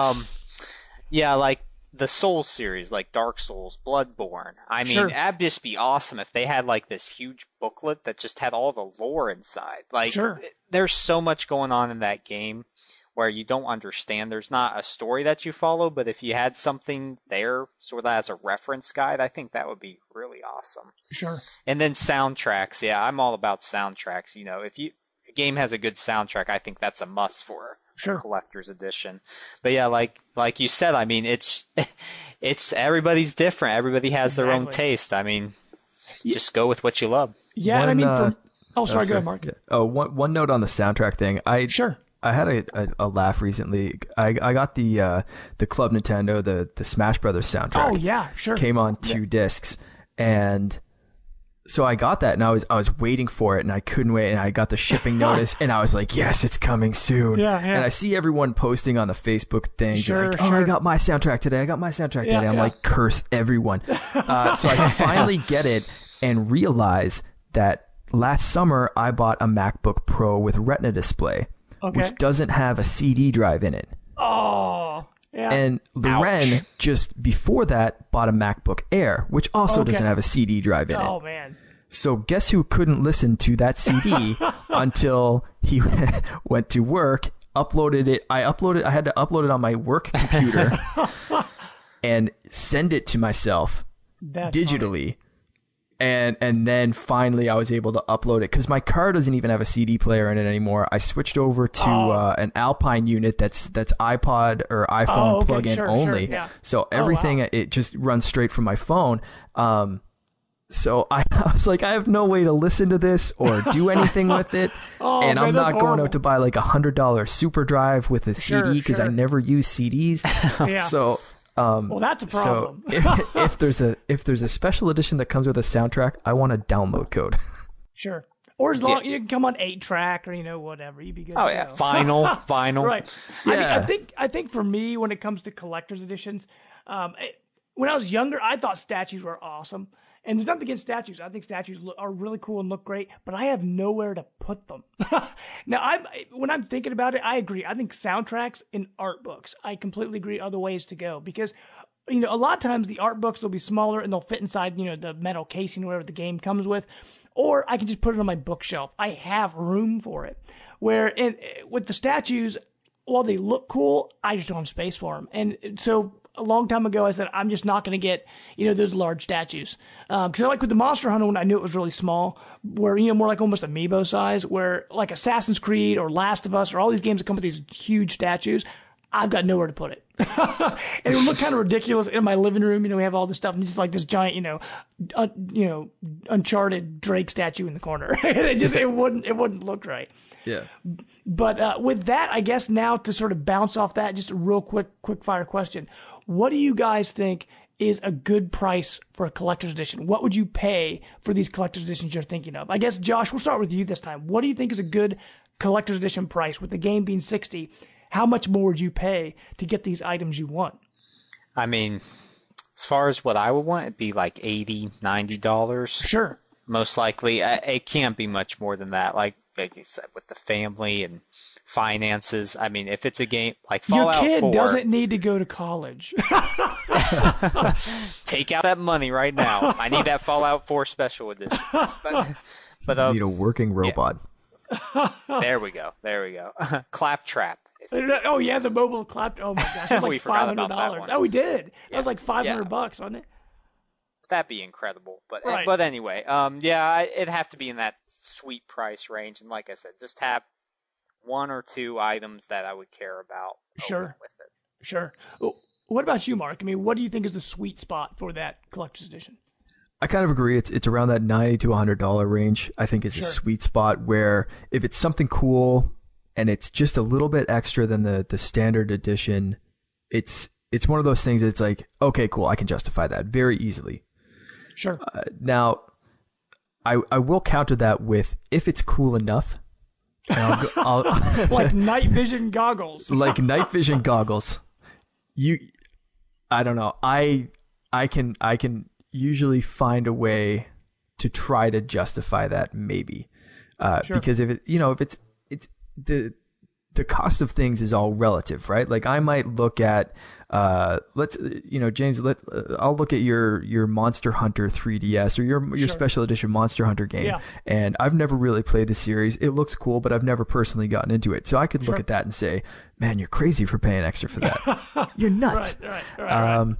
B: like the Souls series, like Dark Souls, Bloodborne. I mean, that'd just be awesome if they had like this huge booklet that just had all the lore inside. Like, there's so much going on in that game where you don't understand. There's not a story that you follow, but if you had something there sort of as a reference guide, I think that would be really awesome.
A: Sure.
B: And then soundtracks. Yeah, I'm all about soundtracks. If a game has a good soundtrack, I think that's a must for
A: Sure.
B: collector's edition. But yeah, like you said, I mean, it's everybody's different. Everybody has their own taste. I mean, just go with what you love.
A: Yeah, and I mean, go ahead, Mark.
C: Yeah. Oh, one note on the soundtrack thing. I had a laugh recently. I got the Club Nintendo, the Smash Brothers soundtrack.
A: Oh yeah, sure.
C: Came on 2 discs, and so I got that, and I was waiting for it, and I couldn't wait, and I got the shipping notice, and I was like, yes, it's coming soon.
A: Yeah.
C: And I see everyone posting on the Facebook thing,
A: Sure,
C: like, I got my soundtrack today. I'm like, curse everyone. So I finally get it and realize that last summer I bought a MacBook Pro with Retina display, which doesn't have a CD drive in it.
A: Oh, yeah.
C: And Loren just before that bought a MacBook Air, which also doesn't have a CD drive in it.
A: Oh man.
C: So guess who couldn't listen to that CD until he went to work, uploaded it. I had to upload it on my work computer and send it to myself digitally.
A: Funny.
C: And then finally I was able to upload it because my car doesn't even have a CD player in it anymore. I switched over to an Alpine unit that's iPod or iPhone plug-in only.
A: Sure, yeah.
C: So everything, it just runs straight from my phone. So I was like, I have no way to listen to this or do anything with it. And I'm not going out to buy like $100 super drive with a CD because I never use CDs.
A: Yeah.
C: So...
A: well, that's a problem.
C: So if there's a special edition that comes with a soundtrack, I want a download code.
A: Sure. Or as long you can come on 8-track or whatever, you'd be good.
B: Oh yeah, vinyl.
A: Right.
C: Yeah.
A: I think for me, when it comes to collector's editions, when I was younger, I thought statues were awesome. And there's nothing against statues. I think statues are really cool and look great, but I have nowhere to put them. Now, when I'm thinking about it, I agree. I think soundtracks and art books, I completely agree, are the ways to go because, a lot of times the art books will be smaller and they'll fit inside, the metal casing or whatever the game comes with, or I can just put it on my bookshelf. I have room for it. With the statues, while they look cool, I just don't have space for them. And so a long time ago, I said, I'm just not going to get, those large statues. Because I like with the Monster Hunter one, I knew it was really small, where, more like almost amiibo size, where like Assassin's Creed or Last of Us or all these games that come with these huge statues, I've got nowhere to put it. And it would look kind of ridiculous in my living room. We have all this stuff and it's like this giant, Uncharted Drake statue in the corner. And it wouldn't look right.
C: Yeah.
A: But with that, I guess now to sort of bounce off that, just a real quick fire question. What do you guys think is a good price for a collector's edition? What would you pay for these collector's editions you're thinking of? I guess, Josh, we'll start with you this time. What do you think is a good collector's edition price? With the game being $60, how much more would you pay to get these items you want?
B: I mean, as far as what I would want, it'd be like $80, $90.
A: Sure.
B: Most likely. It can't be much more than that. Like you said, with the family and finances. I mean, if it's a game like Fallout 4...
A: Your kid doesn't need to go to college.
B: Take out that money right now. I need that Fallout 4 special edition. But
C: need a working robot.
B: Yeah. There we go. Claptrap.
A: Oh, yeah, the mobile clap. Oh, my gosh. It was like $500. Oh, we did. That was like $500, wasn't it?
B: That'd be incredible. But
A: right.
B: But anyway, it'd have to be in that sweet price range. And like I said, just have one or two items that I would care about.
A: Sure.
B: With it.
A: Sure. What about you, Mark? I mean, what do you think is the sweet spot for that collector's edition?
C: I kind of agree. It's around that $90 to $100 range. I think is a sweet spot where if it's something cool and it's just a little bit extra than the standard edition, it's one of those things that's like, okay, cool, I can justify that very easily.
A: Sure.
C: Now, I will counter that with if it's cool enough. And I'll
A: like night vision goggles.
C: Like night vision goggles. I don't know. I can usually find a way to try to justify that maybe. Because if it's the cost of things is all relative, right? Like I might look at James, I'll look at your Monster Hunter 3DS or your special edition Monster Hunter game. Yeah. And I've never really played the series. It looks cool, but I've never personally gotten into it. So I could look at that and say, man, you're crazy for paying extra for that. You're nuts.
A: Right.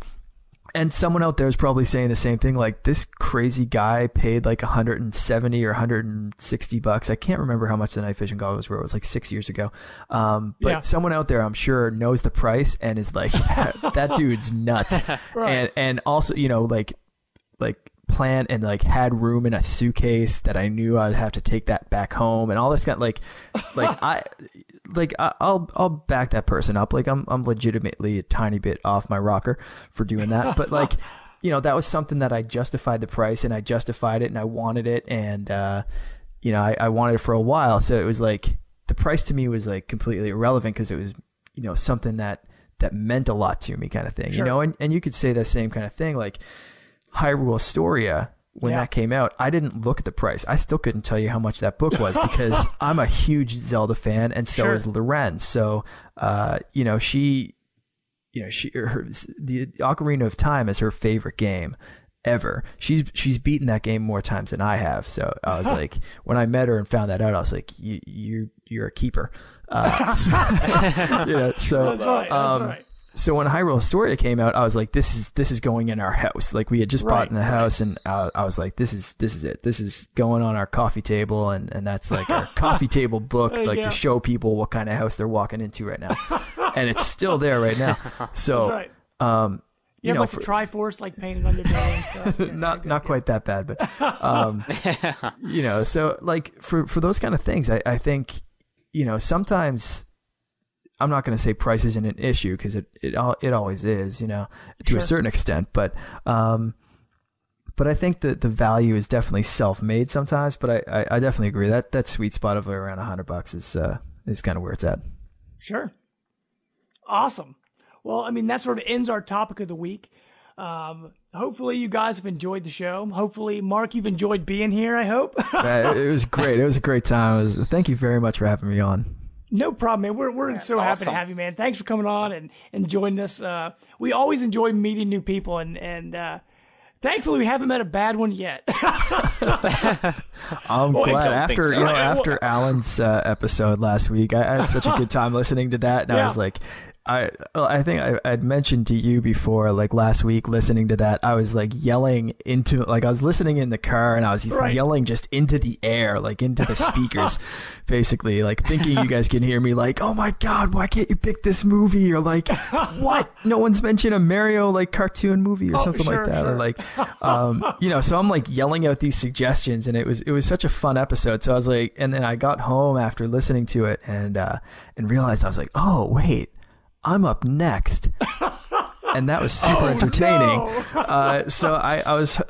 C: And someone out there is probably saying the same thing. Like, this crazy guy paid like 170 or 160 bucks. I can't remember how much the night vision goggles were. It was like 6 years ago. But someone out there, I'm sure, knows the price and is like, that dude's nuts. Right. And also, like planned and like had room in a suitcase that I knew I'd have to take that back home and all this kind of I'll back that person up. Like, I'm legitimately a tiny bit off my rocker for doing that. But like, that was something that I justified the price, and I justified it, and I wanted it. And, I wanted it for a while. So it was like, the price to me was like completely irrelevant, because it was, something that meant a lot to me, kind of thing,
A: sure.
C: And you could say that same kind of thing. Like Hyrule Historia, when that came out, I didn't look at the price. I still couldn't tell you how much that book was, because I'm a huge Zelda fan, and so is Loren. So, the Ocarina of Time is her favorite game ever. She's beaten that game more times than I have. So I was like, when I met her and found that out, I was like, you're a keeper. So
A: that's right.
C: So when Hyrule Historia came out, I was like, this is going in our house. Like, we had just bought in the house, and I was like, this is it. This is going on our coffee table, and that's like our coffee table book, like to show people what kind of house they're walking into right now. And it's still there right now. So,
A: right. You have like the Triforce like painted on your door and stuff.
C: Not quite that bad, but so like for those kind of things, I think, sometimes, I'm not going to say price isn't an issue, because it always is, to a certain extent. But I think that the value is definitely self-made sometimes. But I definitely agree that sweet spot of around $100 is kind of where it's at.
A: Sure. Awesome. Well, I mean, that sort of ends our topic of the week. Hopefully you guys have enjoyed the show. Hopefully, Mark, you've enjoyed being here, I hope.
C: It was great. It was a great time. Thank you very much for having me on.
A: No problem, man. We're so happy to have you, man. Thanks for coming on and joining us. We always enjoy meeting new people, and thankfully we haven't met a bad one yet.
C: I'm glad. After Alan's episode last week, I had such a good time listening to that, and I was like, I think I'd mentioned to you before, like last week, listening to that, I was like yelling into, like I was listening in the car, and I was yelling just into the air, like into the speakers, basically, like thinking you guys can hear me, like, oh my God, why can't you pick this movie? Or like, what? No one's mentioned a Mario like cartoon movie or something like that. Or like, so I'm like yelling out these suggestions, and it was such a fun episode. So I was like, and then I got home after listening to it and realized, I was like, oh wait, I'm up next. And that was super entertaining. No. So I was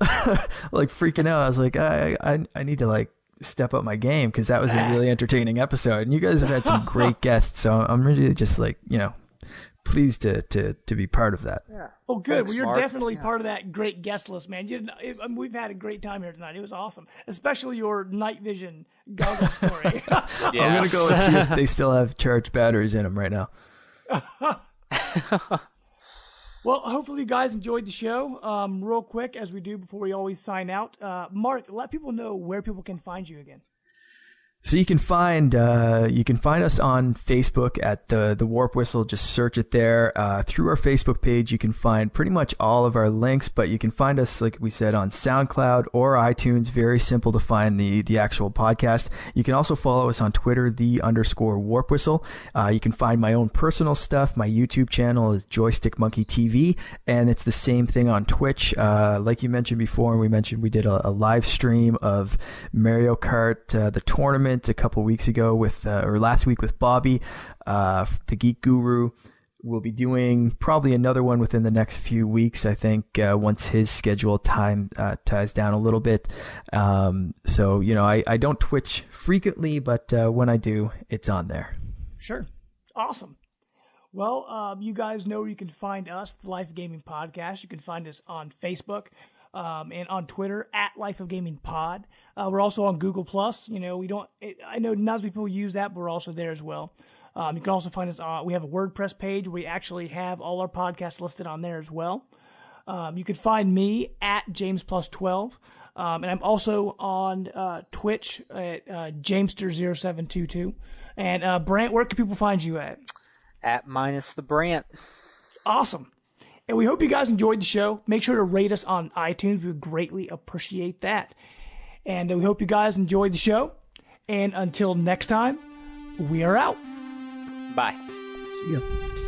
C: like freaking out. I was like, I need to like step up my game, because that was a really entertaining episode. And you guys have had some great guests. So I'm really just like, pleased to be part of that.
A: Yeah. Oh, good. Well, you're definitely part of that great guest list, man. We've had a great time here tonight. It was awesome, especially your night vision goggle story.
C: I'm going to go and see if they still have charged batteries in them right now.
A: Well, hopefully you guys enjoyed the show. Real quick, as we do before we always sign out, Mark, let people know where people can find you again.
C: So you can find us on Facebook at the Warp Whistle. Just search it there. Through our Facebook page, you can find pretty much all of our links, but you can find us, like we said, on SoundCloud or iTunes. Very simple to find the actual podcast. You can also follow us on Twitter, _Warp Whistle. You can find my own personal stuff. My YouTube channel is Joystick Monkey TV, and it's the same thing on Twitch. Like you mentioned before, we did a live stream of Mario Kart, the tournament, a couple weeks ago or last week with Bobby, the Geek Guru. We'll be doing probably another one within the next few weeks, I think, once his schedule time ties down a little bit. So, I don't Twitch frequently, but when I do, it's on there.
A: Sure. Awesome. Well, you guys know where you can find us, the Life of Gaming Podcast. You can find us on Facebook. And on Twitter at Life of Gaming Pod. We're also on Google Plus. I know not as many people use that, but we're also there as well. You can also find us. We have a WordPress page where we actually have all our podcasts listed on there as well. You can find me at JamesPlus12, and I'm also on Twitch at Jamester0722. And Brant, where can people find you at?
B: At _the Brant.
A: Awesome. And we hope you guys enjoyed the show. Make sure to rate us on iTunes. We would greatly appreciate that. And we hope you guys enjoyed the show. And until next time, we are out.
B: Bye.
C: See ya.